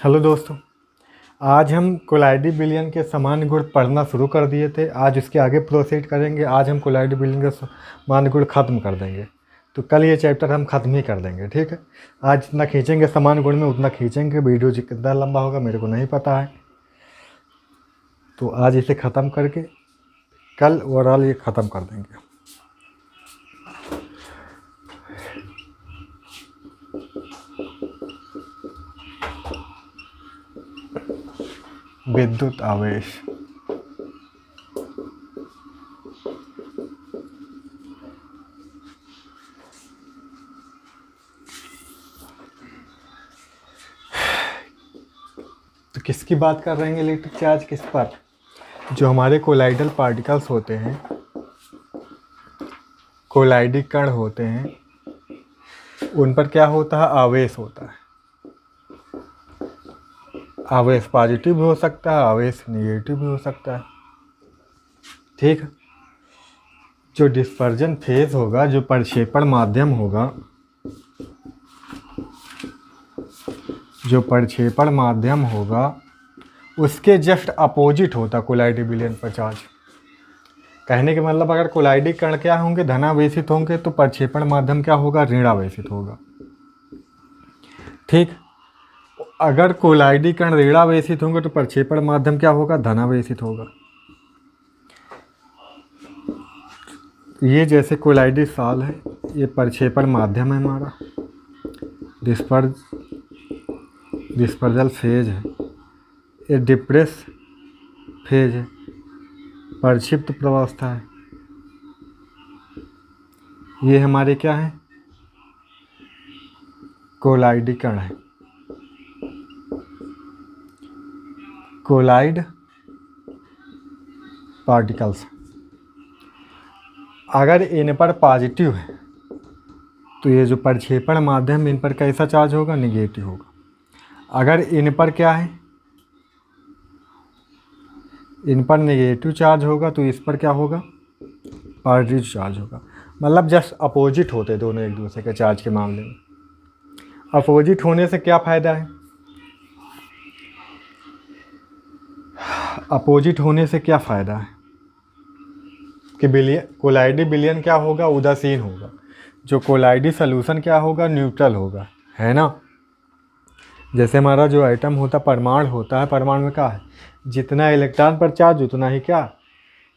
Hello दोस्तों। आज हम कोलाइडी बिलियन के सामान्य गुण पढ़ना शुरू कर दिए थे। आज उसके आगे प्रोसीड करेंगे। आज हम कोलाइडी बिलियन के सामान्य गुण ख़त्म कर देंगे। तो कल ये चैप्टर हम ख़त्म ही कर देंगे, ठीक है। आज जितना खींचेंगे सामान्य गुण में उतना खींचेंगे। वीडियो जी कितना लंबा होगा मेरे को नहीं पता है, तो आज इसे ख़त्म करके कल ओवरऑल ये ख़त्म कर देंगे। विद्युत आवेश। तो किसकी बात कर रहे हैं? इलेक्ट्रिक चार्ज किस पर? जो हमारे कोलाइडल पार्टिकल्स होते हैं, कोलाइडी कण होते हैं, उन पर क्या होता है? आवेश होता है। आवेश पॉजिटिव भी हो सकता है, आवेश निगेटिव भी हो सकता है, ठीक है। जो डिस्पर्जन फेज होगा, जो प्रक्षेपण माध्यम होगा, जो प्रक्षेपण माध्यम होगा उसके जस्ट अपोजिट होता कोलाइडी बिलियन पर चार्ज। कहने के मतलब अगर कोलाइडी कण क्या होंगे? धनावेशित होंगे, तो प्रक्षेपण माध्यम क्या होगा? ऋणावेशित होगा, ठीक। अगर कोलाइडी कण ऋणावेशित होंगे तो प्रक्षेपण माध्यम क्या होगा? धनावेशित होगा। ये जैसे कोलाइडी साल है, ये प्रक्षेपण माध्यम है हमारा, डिस्पर्जल फेज है, ये डिप्रेस फेज है, प्रक्षिप्त प्रावस्था है। ये हमारे क्या है? कोलाइडी कण है, कोलाइड पार्टिकल्स। अगर इन पर पॉजिटिव है तो ये जो प्रक्षेपण माध्यम, इन पर कैसा चार्ज होगा? निगेटिव होगा। अगर इन पर क्या है? इन पर नेगेटिव चार्ज होगा तो इस पर क्या होगा? पॉजिटिव चार्ज होगा। मतलब जस्ट अपोजिट होते दोनों एक दूसरे के चार्ज के मामले में। अपोजिट होने से क्या फ़ायदा है? अपोजिट होने से क्या फ़ायदा है कि कोलाइडी बिलियन क्या होगा? उदासीन होगा। जो कोलाइडी सॉल्यूशन क्या होगा? न्यूट्रल होगा, है ना। जैसे हमारा जो एटम होता, परमाणु होता है, परमाणु में क्या है? जितना इलेक्ट्रॉन पर चार्ज उतना ही क्या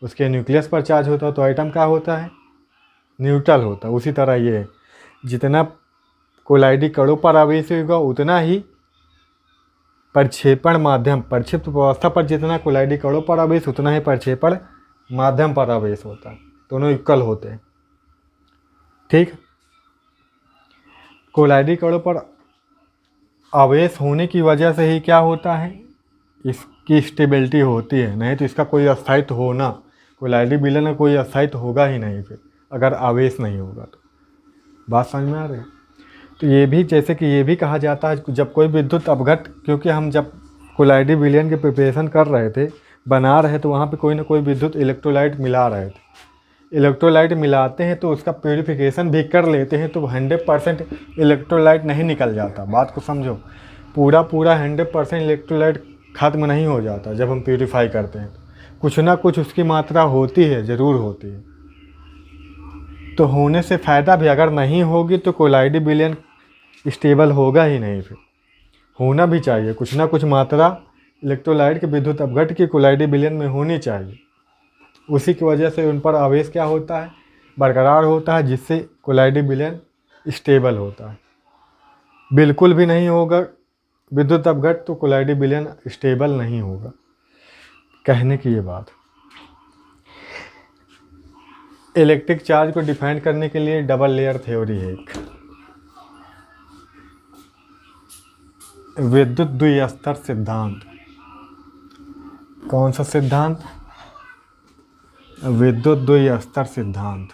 उसके न्यूक्लियस पर चार्ज होता है, तो एटम क्या होता है? न्यूट्रल होता है। उसी तरह ये जितना कोलाइडी कणों पर आवेश होगा उतना ही प्रक्षेपण माध्यम, प्रक्षिप्त अवस्था पर जितना कोलाइडी कणों पर आवेश उतना ही प्रक्षेपण माध्यम पर आवेश होता है। दोनों इक्वल होते हैं, ठीक। कोलाइडी कणों पर आवेश होने की वजह से ही क्या होता है? इसकी स्टेबिलिटी होती है, नहीं तो इसका कोई अस्थायित्व होना, कोलाइडी बिलियन में कोई अस्थायित्व होगा ही नहीं फिर, अगर आवेश नहीं होगा तो। बात समझ में आ रही है? तो ये भी जैसे कि ये भी कहा जाता है जब कोई विद्युत अपघट, क्योंकि हम जब कोलाइडी बिलियन की प्रिपरेशन कर रहे थे, बना रहे, तो वहाँ पे कोई ना कोई विद्युत इलेक्ट्रोलाइट मिला रहे थे। इलेक्ट्रोलाइट मिलाते हैं तो उसका प्यूरिफिकेशन भी कर लेते हैं, तो 100% इलेक्ट्रोलाइट नहीं निकल जाता। बात को समझो, पूरा 100% इलेक्ट्रोलाइट खत्म नहीं हो जाता जब हम प्यूरिफाई करते हैं। कुछ ना कुछ उसकी मात्रा होती है, ज़रूर होती है। तो होने से फ़ायदा भी, अगर नहीं होगी तो कोलाइडी बिलियन स्टेबल होगा ही नहीं। फिर होना भी चाहिए, कुछ ना कुछ मात्रा इलेक्ट्रोलाइट के विद्युत अपघट की कोलाइडी बिलियन में होनी चाहिए। उसी की वजह से उन पर आवेश क्या होता है? बरकरार होता है, जिससे कोलाइडी बिलियन स्टेबल होता है। बिल्कुल भी नहीं होगा विद्युत अपघट तो कोलाइडी बिलियन स्टेबल नहीं होगा। कहने की ये बात। इलेक्ट्रिक चार्ज को डिफाइन करने के लिए डबल लेयर थ्योरी है एक, विद्युत द्विस्तर सिद्धांत। कौन सा सिद्धांत? विद्युत द्विस्तर सिद्धांत।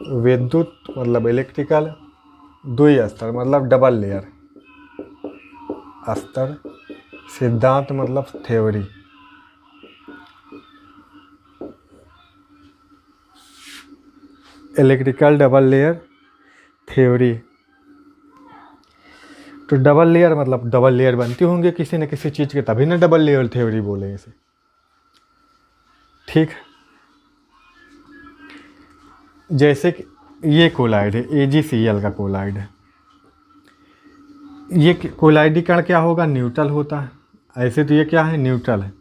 विद्युत मतलब इलेक्ट्रिकल, द्विस्तर मतलब डबल लेयर, स्तर, सिद्धांत मतलब theory. Electrical double layer theory. तो डबल लेयर मतलब डबल लेयर बनती होंगी किसी न किसी चीज़ के, तभी ना डबल लेयर थ्योरी बोले इसे। ठीक, जैसे कि ये कोलाइड है, AgCl का कोलाइड है। ये कोलाइडीकरण क्या होगा, न्यूट्रल होता है। ऐसे तो ये क्या है, न्यूट्रल है।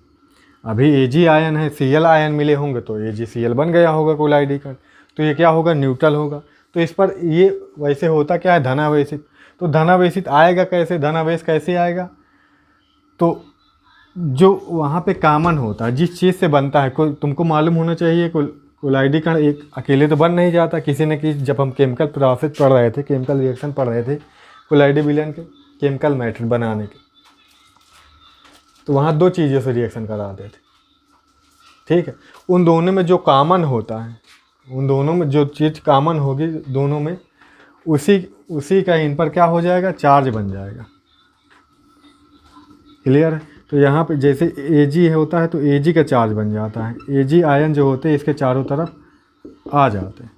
अभी Ag आयन है, Cl आयन मिले होंगे तो AgCl बन गया होगा कोलाइडीकरण। तो ये क्या होगा, न्यूट्रल होगा। तो इस पर ये वैसे होता क्या है, धनावेशित। तो धनावेशित आएगा कैसे, धनावेश कैसे आएगा, तो जो वहाँ पे कॉमन होता है, जिस चीज़ से बनता है, कोई तुमको मालूम होना चाहिए, कोलाइडीकरण एक अकेले तो बन नहीं जाता, किसी न किसी, जब हम केमिकल प्रोसेस पढ़ रहे थे, केमिकल रिएक्शन पढ़ रहे थे कोलाइडी विलयन के, केमिकल मेथड बनाने के, तो वहाँ दो चीज़ों से रिएक्शन कराते थे। ठीक है, उन दोनों में जो कॉमन होता है, उन दोनों में जो चीज़ कॉमन होगी दोनों में, उसी का इन पर क्या हो जाएगा, चार्ज बन जाएगा। क्लियर है। तो यहाँ पे जैसे Ag होता है तो Ag का चार्ज बन जाता है। Ag आयन जो होते हैं इसके चारों तरफ आ जाते हैं,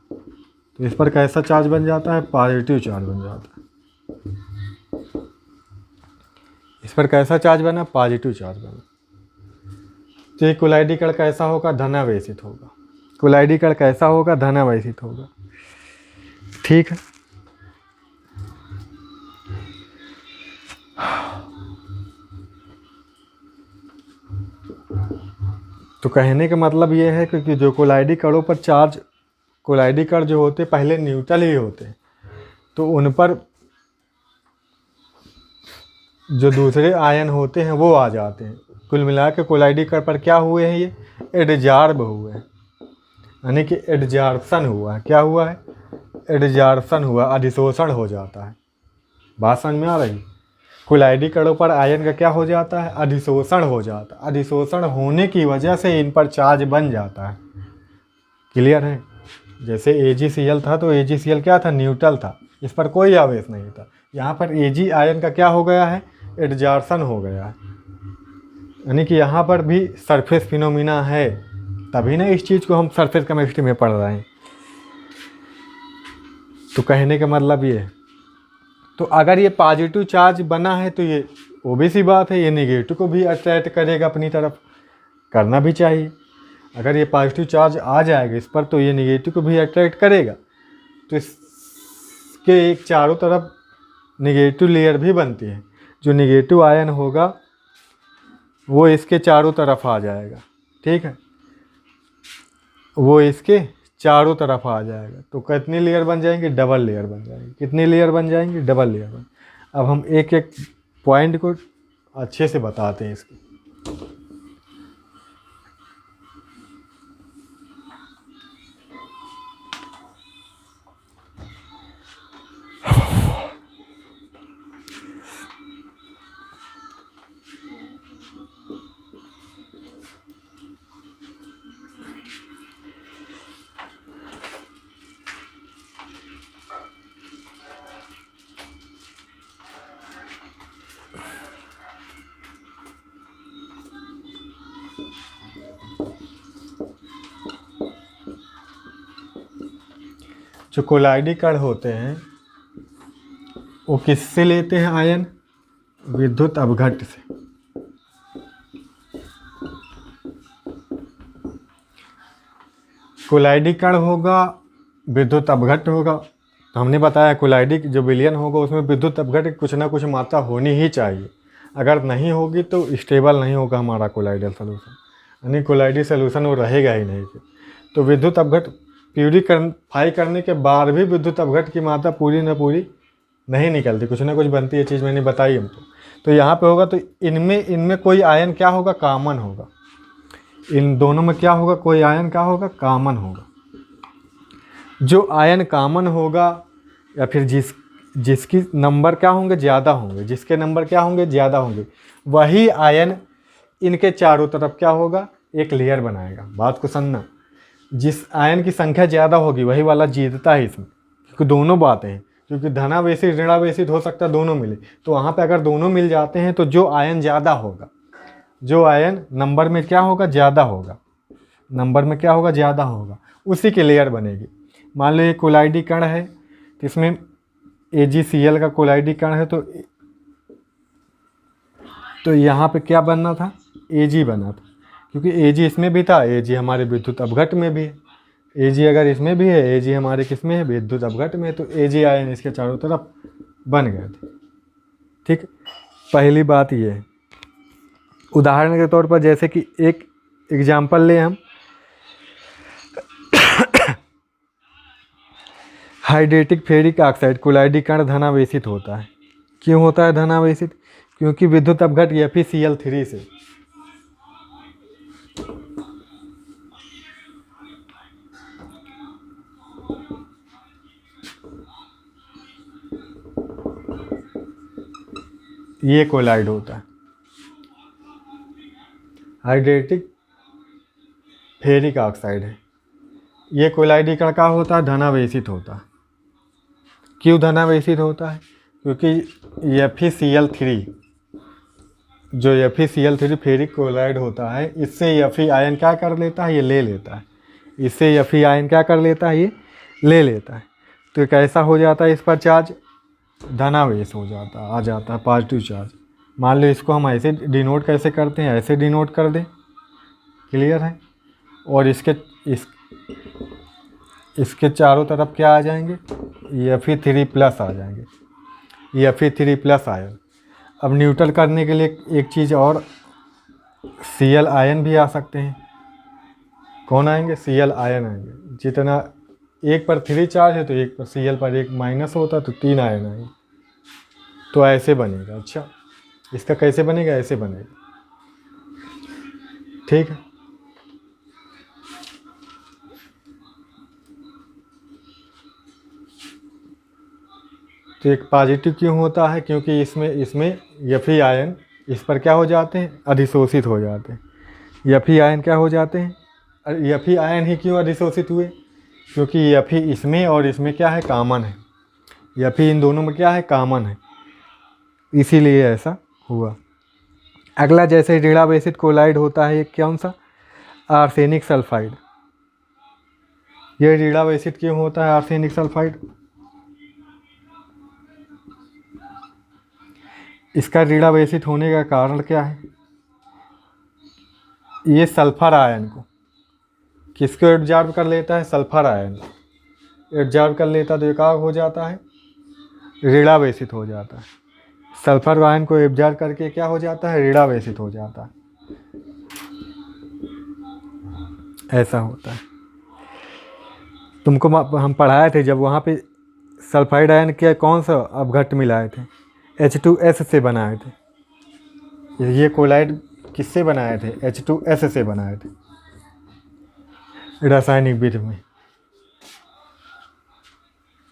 तो इस पर कैसा चार्ज बन जाता है, पॉजिटिव चार्ज बन जाता है। इस पर कैसा चार्ज बना, पॉजिटिव चार्ज बना। तो ये कोलाइडीकरण कैसा होगा, धनावेशित होगा। कोलाइडीकरण कैसा होगा, धनावेशित होगा। ठीक है, तो कहने का मतलब ये है कि जो कोलाइडी कणों पर चार्ज, कोलाइडी कण जो होते पहले न्यूट्रल ही होते, तो उन पर जो दूसरे आयन होते हैं वो आ जाते हैं। कुल मिला के कोलाइडी कण पर क्या हुए हैं, ये एडजॉर्ब हुए हैं, यानी कि एडजॉर्प्शन हुआ है। क्या हुआ है, एडजॉर्प्शन हुआ, अधिशोषण हो जाता है। बात समझ में आ रही। कोलाइडी कणों पर आयन का क्या हो जाता है, अधिशोषण हो जाता है। अधिशोषण होने की वजह से इन पर चार्ज बन जाता है। क्लियर है। जैसे AgCl था तो AgCl क्या था, न्यूट्रल था, इस पर कोई आवेश नहीं था। यहाँ पर Ag आयन का क्या हो गया है, एडजॉर्प्शन हो गया है, यानी कि यहाँ पर भी सरफेस फिनोमिना है, तभी ना इस चीज़ को हम सरफेस केमिस्ट्री में पढ़ रहे हैं। तो कहने का मतलब ये है, तो अगर ये पॉजिटिव चार्ज बना है तो ये ओबीसी बात है, ये नेगेटिव को भी अट्रैक्ट करेगा अपनी तरफ, करना भी चाहिए। अगर ये पॉजिटिव चार्ज आ जाएगा इस पर तो ये नेगेटिव को भी अट्रैक्ट करेगा, तो इसके एक चारों तरफ नेगेटिव लेयर भी बनती है। जो नेगेटिव आयन होगा वो इसके चारों तरफ आ जाएगा। ठीक है, वो इसके चारों तरफ आ जाएगा। तो कितनी लेयर बन जाएंगी, डबल लेयर बन जाएंगी। कितनी लेयर बन जाएंगी, डबल लेयर बन। अब हम एक एक पॉइंट को अच्छे से बताते हैं इसकी। जो कोलाइडी कण होते हैं वो किससे लेते हैं आयन, विद्युत अपघट्ट से। कोलाइडी कण होगा, विद्युत अपघट्ट होगा। तो हमने बताया कोलाइडी जो विलयन होगा उसमें विद्युत अपघट्ट कुछ ना कुछ मात्रा होनी ही चाहिए। अगर नहीं होगी तो स्टेबल नहीं होगा हमारा कोलाइडल सॉल्यूशन, यानी कोलाइडी सॉल्यूशन वो रहेगा ही नहीं। तो विद्युत अपघट्ट प्यूरीफाई करने के बाद भी विद्युत अपघट्ट की मात्रा पूरी न पूरी नहीं निकलती, कुछ ना कुछ बनती है, चीज़ मैंने बताई हमको। तो यहाँ पे होगा तो इनमें कोई आयन क्या होगा, कॉमन होगा। इन दोनों में क्या होगा, कोई आयन क्या होगा, कॉमन होगा। जो आयन कॉमन होगा या फिर जिसकी नंबर क्या होंगे, ज़्यादा होंगे, जिसके नंबर क्या होंगे, ज़्यादा होंगे, वही आयन इनके चारों तरफ क्या होगा, एक लेयर बनाएगा। बात को समझना, जिस आयन की संख्या ज़्यादा होगी वही वाला जीतता है इसमें, क्योंकि दोनों बातें हैं। क्योंकि धनावेशित ऋणावेशित हो सकता है, दोनों मिले, तो वहाँ पे अगर दोनों मिल जाते हैं तो जो आयन ज़्यादा होगा, जो आयन नंबर में क्या होगा, ज़्यादा होगा, नंबर में क्या होगा, ज़्यादा होगा, उसी की लेयर बनेगी। मान लो ये कोलाइडी कण है, तो इसमें AgCl का कोलाइडी कण है, तो यहाँ पे क्या बनना था, Ag बना था, क्योंकि Ag इसमें भी था, Ag हमारे विद्युत अपघट में भी है। Ag अगर इसमें भी है, Ag हमारे किस में है, विद्युत अपघट में, तो Ag आयन इसके चारों तरफ बन गए थे। ठीक, पहली बात ये है। उदाहरण के तौर पर जैसे कि एक एग्जाम्पल लें हम, हाइड्रेटिक फेरिक ऑक्साइड कोलाइडी कण धनावेशित होता है। क्यों होता है धनावेशित? क्योंकि विद्युत अपघट FeCl3 से। ये कोलाइड होता है, हाइड्रेटिक फेरिक ऑक्साइड है। ये कोलाइडी कण का होता है, धनावेशित होता है। क्यों धनावेशित होता है? क्योंकि FeCl3, जो FeCl3 फेरिक क्लोराइड होता है, इससे Fe आयन क्या कर लेता है, ये ले लेता है। इससे Fe आयन क्या कर लेता है, ये ले लेता है। तो ये कैसा हो जाता है, इस पर चार्ज धनावेश हो जाता है, आ जाता है पॉजिटिव चार्ज। मान लो इसको हम ऐसे डिनोट कैसे करते हैं, ऐसे डिनोट कर दें, क्लियर है। और इसके चारों तरफ क्या आ जाएंगे, Fe3+ आ जाएंगे, Fe3+ आयन। अब न्यूट्रल करने के लिए एक चीज़ और, Cl आयन भी आ सकते हैं। कौन आएंगे, Cl आयन आएंगे। जितना एक पर 3 चार्ज है तो एक पर Cl पर 1 माइनस होता तो 3 आयन आएंगे। तो ऐसे बनेगा। अच्छा, इसका कैसे बनेगा, ऐसे बनेगा। ठीक है, तो एक पॉजिटिव क्यों होता है, क्योंकि इसमें Fe आयन इस पर क्या हो जाते हैं, अधिशोषित हो जाते हैं। Fe आयन क्या हो जाते हैं, Fe आयन ही क्यों अधिशोषित हुए, क्योंकि Fe इसमें और इसमें क्या है, कॉमन है। Fe इन दोनों में क्या है, कॉमन है, इसीलिए ऐसा हुआ। अगला जैसे ऋणावेशित कोलाइड होता है, एक कौन सा, आर्सेनिक सल्फाइड। ये ऋणावेशित क्यों होता है आर्सेनिक सल्फाइड? इसका ऋणावेशित होने का कारण क्या है, ये सल्फर आयन को किसको एब्जॉर्ब कर लेता है, सल्फर आयन एब्जॉर्ब कर लेता, तो ये क्या हो जाता है, ऋणावेशित हो जाता है। सल्फर आयन को एब्जॉर्ब करके क्या हो जाता है, ऋणावेशित हो जाता है। ऐसा होता है। तुमको हम पढ़ाए थे जब, वहाँ पे सल्फाइड आयन के कौन सा अपघट्ट मिलाए थे, H2S से बनाए थे। ये कोलाइड किससे बनाए थे, H2S से बनाए थे रासायनिक विधि में।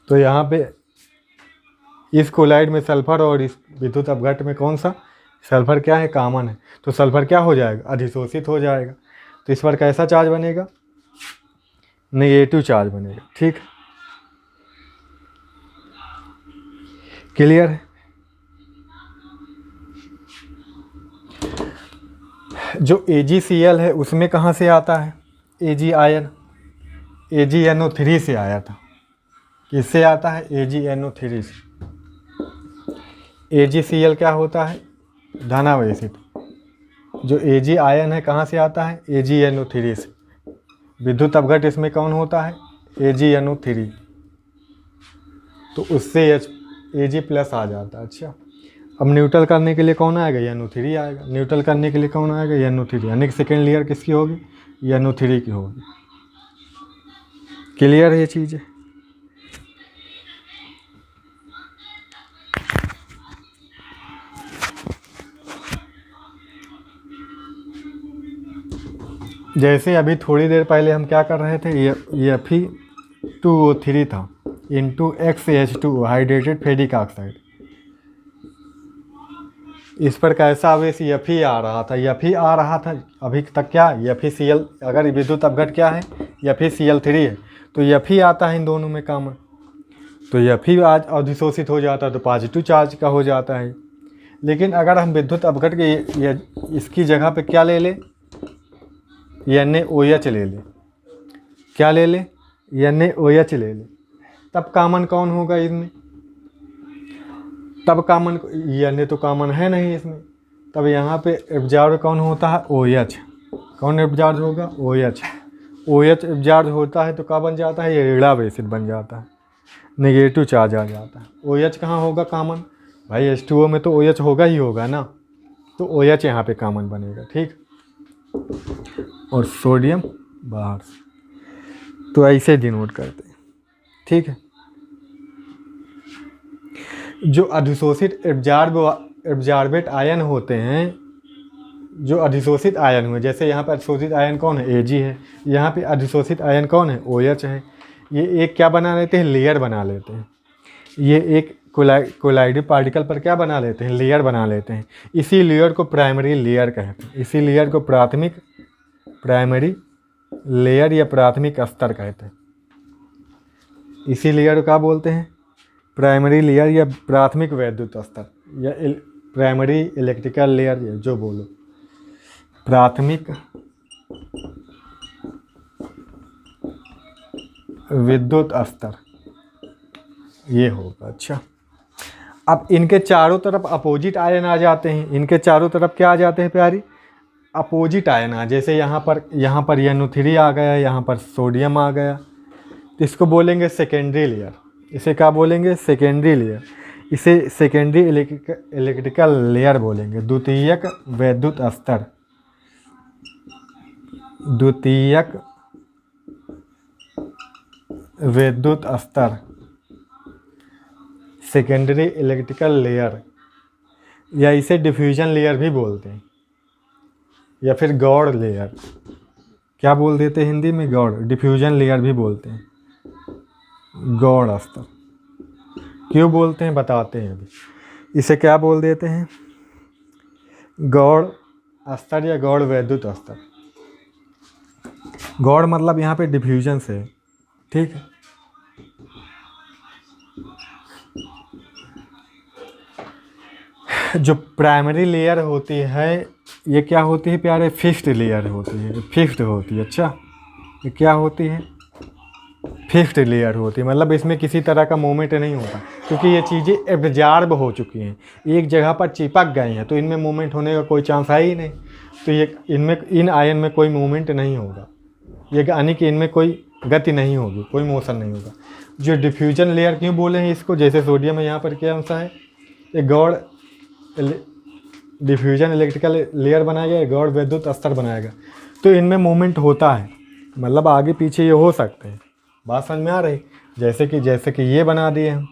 तो यहाँ पे इस कोलाइड में सल्फर और इस विद्युत अपघट्ट में कौन सा, सल्फर क्या है, कॉमन है। तो सल्फर क्या हो जाएगा, अधिशोषित हो जाएगा। तो इस पर कैसा चार्ज बनेगा, नेगेटिव चार्ज बनेगा। ठीक, क्लियर है। जो AgCl है उसमें कहाँ से आता है, Ag आयन AgNO3 से आया था। किससे आता है, AgNO3 से। AgCl क्या होता है, धनावेशित। जो Ag आयन है कहाँ से आता है, AgNO3 से। विद्युत अपघट इसमें कौन होता है, AgNO3, तो उससे Ag+ आ जाता है। अच्छा, अब न्यूट्रल करने के लिए कौन आएगा, NO3 आएगा। न्यूट्रल करने के लिए कौन आएगा, NO3, यानी कि सेकेंड लेयर किसकी होगी, NO3 की होगी। क्लियर है ये चीज़। जैसे अभी थोड़ी देर पहले हम क्या कर रहे थे, ये Fe2O3 था into XH2 hydrated ferric oxide. इस पर कैसा आवेश Fe आ रहा था, Fe आ रहा था अभी तक क्या, FeCl, अगर विद्युत अपघट क्या है, FeCl3 है, तो Fe आता है इन दोनों में कॉमन। तो Fe आज अधिशोषित हो जाता है, तो पॉजिटिव चार्ज का हो जाता है। लेकिन अगर हम विद्युत अपघट के इसकी जगह पे क्या ले लें, NaOH ले लें, क्या ले लें, यानी ओ एच ले ले, तब कॉमन कौन होगा इसमें? तब कॉमन, यानी तो कॉमन है नहीं इसमें, तब यहाँ पे एब्जॉर्ब कौन होता है? O H. कौन एब्जॉर्ब होगा? O H. O H absorb होता है तो क्या बन जाता है? ये ऋणाभ एसिड बन जाता है, नेगेटिव चार्ज आ जाता है। ओ एच कहाँ होगा कॉमन? भाई H2O में तो ओ एच होगा ही होगा ना, तो ओ एच यहाँ पे कॉमन बनेगा। ठीक, और सोडियम बाहर से, तो ऐसे डिनोट करते हैं। ठीक है, जो अधिशोषित एब्जॉर्बेट आयन होते हैं, जो अधिशोषित आयन हुए, जैसे यहाँ पे अधिशोषित आयन कौन है? Ag है। यहाँ पे अधिशोषित आयन कौन है? OH है। ये एक क्या बना लेते हैं? लेयर बना लेते हैं। ये एक कोलाइडल पार्टिकल पर क्या बना लेते हैं? लेयर बना लेते हैं। इसी लेयर को प्राइमरी लेयर कहते हैं। इसी लेयर को प्राइमरी लेयर या प्राथमिक स्तर कहते हैं। इसी लेयर को क्या बोलते हैं? प्राइमरी लेयर या प्राथमिक वैद्युत स्तर, या प्राइमरी इलेक्ट्रिकल लेयर, या जो बोलो, प्राथमिक विद्युत स्तर, ये होगा। अच्छा, अब इनके चारों तरफ अपोजिट आयन आ जाते हैं। इनके चारों तरफ क्या आ जाते हैं प्यारी? अपोजिट आयन आ, जैसे यहाँ पर NO3 आ गया, यहाँ पर सोडियम आ गया, तो इसको बोलेंगे सेकेंडरी लेयर। इसे क्या बोलेंगे? Secondary layer. इसे सेकेंडरी इलेक्ट्रिकल लेयर बोलेंगे। द्वितीयक वैद्युत स्तर, द्वितीयक विद्युत स्तर, सेकेंडरी इलेक्ट्रिकल लेयर, या इसे डिफ्यूजन लेयर भी बोलते हैं, या फिर गौड़ लेयर। क्या बोल देते हैं हिंदी में? गौड़। डिफ्यूजन लेयर भी बोलते हैं, गौड़ स्तर। क्यों बोलते हैं बताते हैं अभी। इसे क्या बोल देते हैं? गौड़ स्तर या गौड़ वैद्युत स्तर। गौड़ मतलब यहाँ पे डिफ्यूजन से, ठीक है। जो प्राइमरी लेयर होती है, ये क्या होती है प्यारे? फिक्स्ड लेयर होती है, फिक्स्ड होती है। अच्छा, ये क्या होती है? फिक्स्ड लेयर होती है, मतलब इसमें किसी तरह का मूवमेंट नहीं होता, क्योंकि ये चीज़ें एब्जॉर्ब हो चुकी हैं, एक जगह पर चिपक गए हैं, तो इनमें मूवमेंट होने का कोई चांस है ही नहीं। तो ये इनमें, इन आयन में कोई मूवमेंट नहीं होगा, ये यानी कि इनमें कोई गति नहीं होगी, कोई मोशन नहीं होगा। जो डिफ्यूजन लेयर क्यों बोले हैं इसको? जैसे सोडियम है, यहाँ पर क्या अंश है? एक गौड़ डिफ्यूजन इलेक्ट्रिकल लेयर बनाएगा, गौड़ विद्युत स्तर बनाएगा, तो इनमें मूवमेंट होता है, मतलब आगे पीछे ये हो सकते हैं। बात समझ में आ रही? जैसे कि ये बना दिए हम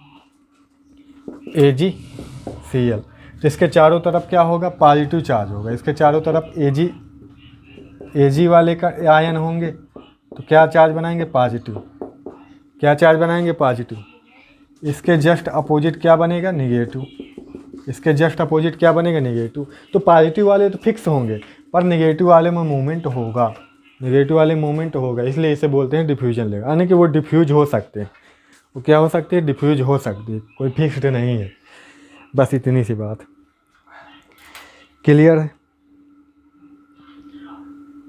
AgCl, तो इसके चारों तरफ क्या होगा? पॉजिटिव चार्ज होगा। इसके चारों तरफ Ag वाले का आयन होंगे, तो क्या चार्ज बनाएंगे? पॉजिटिव। क्या चार्ज बनाएंगे? पॉजिटिव। इसके जस्ट अपोजिट क्या बनेगा? निगेटिव। इसके जस्ट अपोजिट क्या बनेगा? नेगेटिव। तो पॉजिटिव वाले तो फिक्स होंगे, पर नेगेटिव वाले में मूवमेंट होगा, नेगेटिव वाले मूवमेंट होगा, इसलिए इसे बोलते हैं डिफ्यूजन लेयर। यानी कि वो डिफ्यूज हो सकते हैं। वो क्या हो सकती है? डिफ्यूज हो सकती है, कोई फिक्स्ड नहीं है। बस इतनी सी बात, क्लियर है?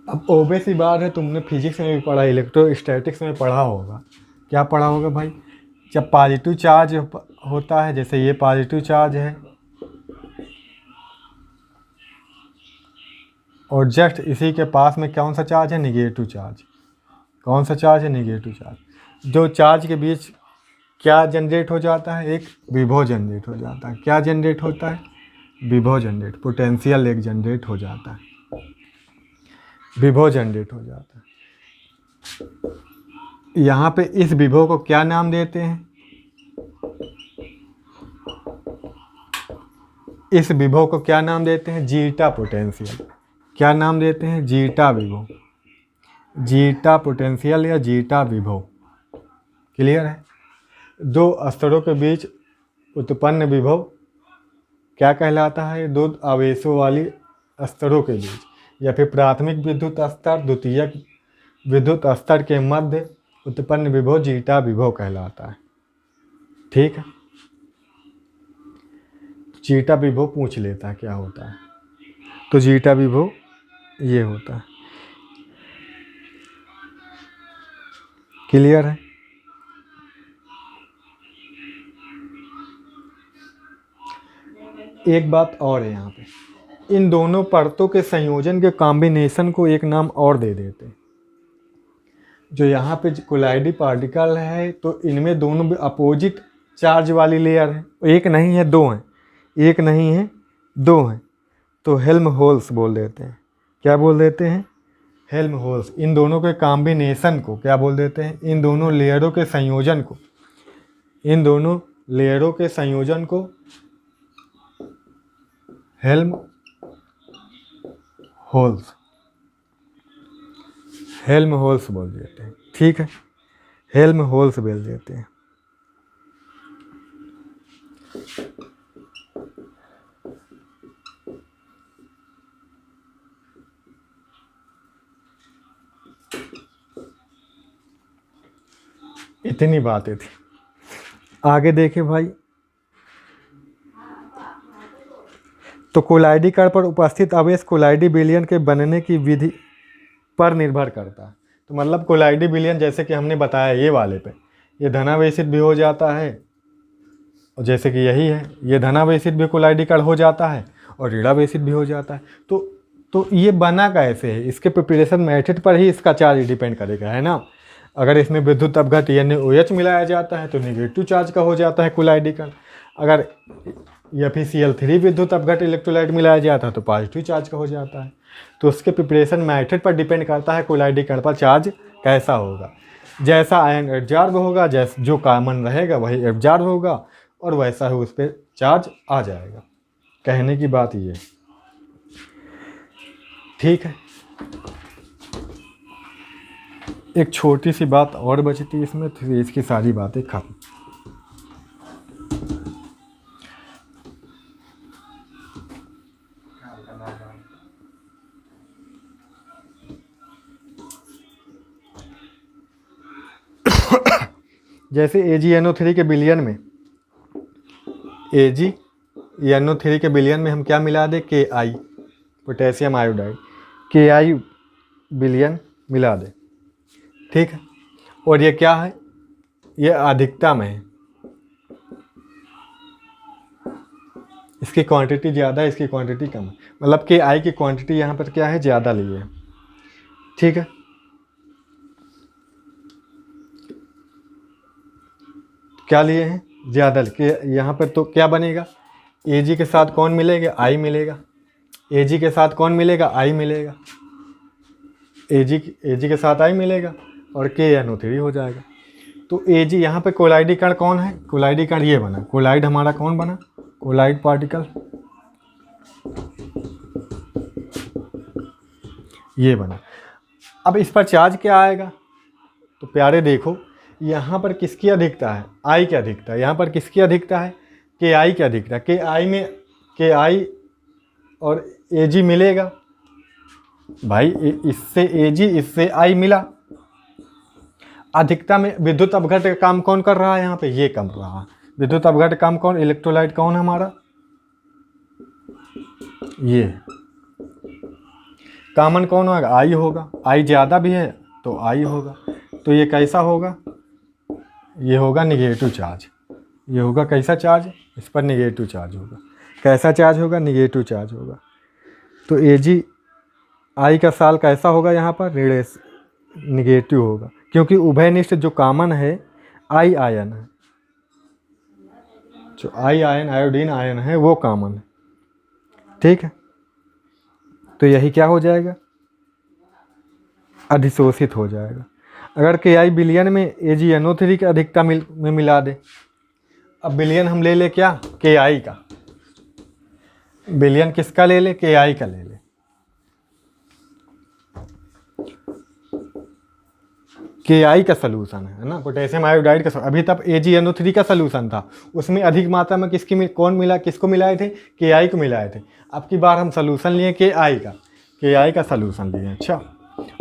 अब ओबे सी बात है, तुमने फिजिक्स में भी पढ़ा, इलेक्ट्रोस्टैटिक्स में पढ़ा होगा। क्या पढ़ा होगा भाई? जब पॉजिटिव चार्ज होता है, जैसे ये पॉजिटिव चार्ज है, और जस्ट इसी के पास में कौन सा चार्ज है? Negative charge. कौन सा चार्ज है? Negative charge. दो चार्ज के बीच क्या जनरेट हो जाता है? एक विभव जनरेट हो जाता है। क्या जनरेट होता है? विभव जनरेट, पोटेंशियल एक जनरेट हो जाता है, विभव जनरेट हो जाता है। यहाँ पे इस विभव को क्या नाम देते हैं? इस विभव को क्या नाम देते हैं? Zeta potential. क्या नाम देते हैं? जीटा विभव, जीटा पोटेंशियल या जीटा विभव। क्लियर है? दो स्तरों के बीच उत्पन्न विभव क्या कहलाता है? दो आवेशों वाली स्तरों के बीच, या फिर प्राथमिक विद्युत स्तर, द्वितीयक विद्युत स्तर के मध्य उत्पन्न विभव जीटा विभव कहलाता है। ठीक है, जीटा विभव पूछ लेता है क्या होता है, तो जीटा विभव ये होता है। क्लियर है। एक बात और है यहाँ पे, इन दोनों परतों के संयोजन के कॉम्बिनेशन को एक नाम और दे देते हैं। जो यहाँ पे कोलाइडी पार्टिकल है तो इनमें दोनों भी अपोजिट चार्ज वाली लेयर है, एक नहीं है दो हैं, एक नहीं है दो हैं, तो हेल्महोल्ट्ज़ बोल देते हैं। क्या बोल देते हैं? हेल्महोल्ट्ज़। इन दोनों के कॉम्बिनेशन को क्या बोल देते हैं? इन दोनों लेयरों के संयोजन को, इन दोनों लेयरों के संयोजन को हेल्महोल्ट्ज़, हेल्महोल्ट्ज़ बोल देते हैं। ठीक है, हेल्महोल्ट्ज़ बोल देते हैं। इतनी बातें थी। आगे देखें भाई, तो कोलाइडी कण पर उपस्थित आवेश कोलाइडी विलयन के बनने की विधि पर निर्भर करता है। तो मतलब कोलाइडी विलयन जैसे कि हमने बताया ये वाले पे, ये धनावेशित भी हो जाता है, और जैसे कि यही है ये धनावेशित भी कोलाइडी कण हो जाता है और ऋणावेशित भी हो जाता है। तो ये बना कैसे है, इसके प्रिपरेशन मेथड पर ही इसका चार्ज डिपेंड करेगा, है ना। अगर इसमें विद्युत अपघट यानी OH मिलाया जाता है तो निगेटिव चार्ज का हो जाता है कोलाइडी कण। अगर FeCl3 विद्युत अपघट इलेक्ट्रोलाइट मिलाया जाता है तो पॉजिटिव चार्ज का हो जाता है। तो उसके प्रिपरेशन मेथड पर डिपेंड करता है कोलाइडी कण पर चार्ज कैसा होगा। जैसा आयन एब्जॉर्ब होगा, जो कॉमन रहेगा वही एब्जॉर्ब होगा, और वैसा ही उस पर चार्ज आ जाएगा। कहने की बात ये, ठीक है। एक छोटी सी बात और बचती है इसमें, तो इसकी सारी बातें खत्म। जैसे AgNO3 के विलयन में, AgNO3 के विलयन में हम क्या मिला दे? Ki, पोटेशियम आयोडाइड, Ki विलयन मिला दे, ठीक है। और ये क्या है? ये अधिकता में है, इसकी क्वांटिटी ज़्यादा है, इसकी क्वांटिटी कम है। मतलब Ki की क्वांटिटी यहाँ पर क्या है? ज़्यादा ली है, ठीक है। क्या लिए हैं? ज़्यादा के यहाँ पर। तो क्या बनेगा? Ag के साथ कौन मिलेगा? I मिलेगा। Ag के साथ कौन मिलेगा? I मिलेगा। Ag के साथ I मिलेगा और KNO3 हो जाएगा। तो Ag यहाँ पे कोलाइडी कण कौन है? कोलाइडी कण ये बना, कोलाइड हमारा कौन बना? कोलाइड पार्टिकल ये बना। अब इस पर चार्ज क्या आएगा? तो प्यारे देखो, यहाँ पर किसकी अधिकता है? I की अधिकता। यहाँ पर किसकी अधिकता है? Ki की अधिकता। Ki में Ki और Ag मिलेगा भाई, इससे Ag इससे I मिला। अधिकता में विद्युत अपघट का काम कौन कर रहा है? यहाँ पे ये कम रहा है विद्युत अपघट काम कौन? इलेक्ट्रोलाइट कौन है हमारा? ये कॉमन कौन होगा? I होगा। I ज़्यादा भी है तो I होगा। तो ये कैसा होगा? ये होगा निगेटिव चार्ज। ये होगा कैसा चार्ज? इस पर निगेटिव चार्ज होगा। कैसा चार्ज होगा? निगेटिव चार्ज होगा। तो Ag I का साल कैसा होगा? यहाँ पर निगेटिव होगा, क्योंकि उभयनिष्ठ जो कॉमन है I आयन है, जो I आयन आयोडीन आयन है वो कॉमन है, ठीक है। तो यही क्या हो जाएगा? अधिशोषित हो जाएगा। अगर Ki विलयन में AgNO3 की अधिकता में मिला दे। अब विलयन हम ले ले क्या? Ki का। विलयन किसका ले ले? Ki का ले ले। Ki का सलूशन है ना, पोटेशियम आयोडाइड का। अभी तक AgNO3 का सलूशन था, उसमें अधिक मात्रा में कौन मिला? किसको मिलाए थे? Ki को मिलाए थे। अब की बार हम सलूशन लिए Ki का सलूशन लिए। अच्छा,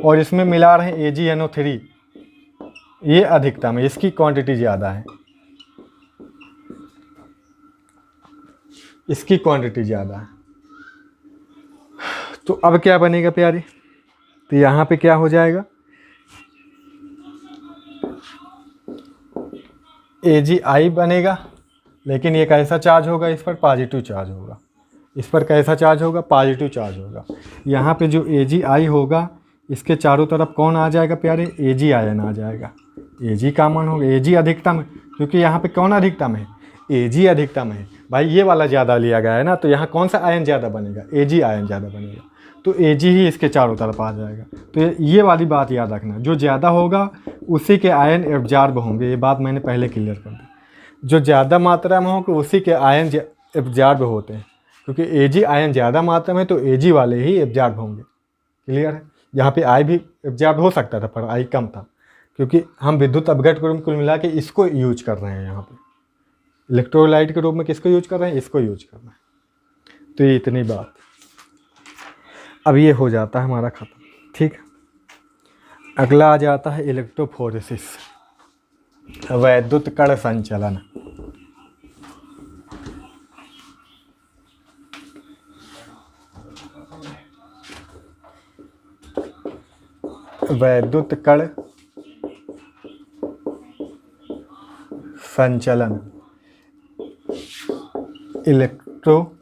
और इसमें मिला रहे हैं AgNO3, ये अधिकता में, इसकी क्वांटिटी ज़्यादा है, इसकी क्वांटिटी ज़्यादा है। तो अब क्या बनेगा प्यारे? तो यहाँ पे क्या हो जाएगा? AgI बनेगा, लेकिन ये कैसा चार्ज होगा, इस पर पॉजिटिव चार्ज होगा, इस पर कैसा चार्ज होगा, पॉजिटिव चार्ज होगा। यहाँ पे जो AgI होगा इसके चारों तरफ कौन आ जाएगा प्यारे, Ag आयन आ जाएगा। Ag कॉमन होगा, Ag अधिकतम है, क्योंकि यहाँ पे कौन अधिकतम है, Ag अधिकतम है भाई। ये वाला ज़्यादा लिया गया है ना, तो यहाँ कौन सा आयन ज़्यादा बनेगा, Ag आयन ज़्यादा बनेगा, तो Ag ही इसके चारों तरफ आ जाएगा। तो ये वाली बात याद रखना, जो ज़्यादा होगा उसी के आयन एब्जॉर्ब होंगे, ये बात मैंने पहले क्लियर कर दी। जो ज़्यादा मात्रा में हो उसी के आयन एब्जॉर्ब होते हैं, क्योंकि Ag आयन ज़्यादा मात्रा में तो Ag वाले ही एब्जॉर्ब होंगे। क्लियर है। यहाँ पे I भी एब्जॉर्ब हो सकता था पर I कम था, क्योंकि हम विद्युत अपघट के रूप में कुल मिला के इसको यूज कर रहे हैं। यहाँ पे इलेक्ट्रोलाइट के रूप में किसको यूज कर रहे हैं, इसको यूज कर रहे हैं। तो ये इतनी बात, अब ये हो जाता है हमारा ख़त्म। ठीक, अगला आ जाता है इलेक्ट्रोफोरेसिस, वैद्युत कण संचलन। वैद्युत कण संचलन, इलेक्ट्रोफोरेसिस,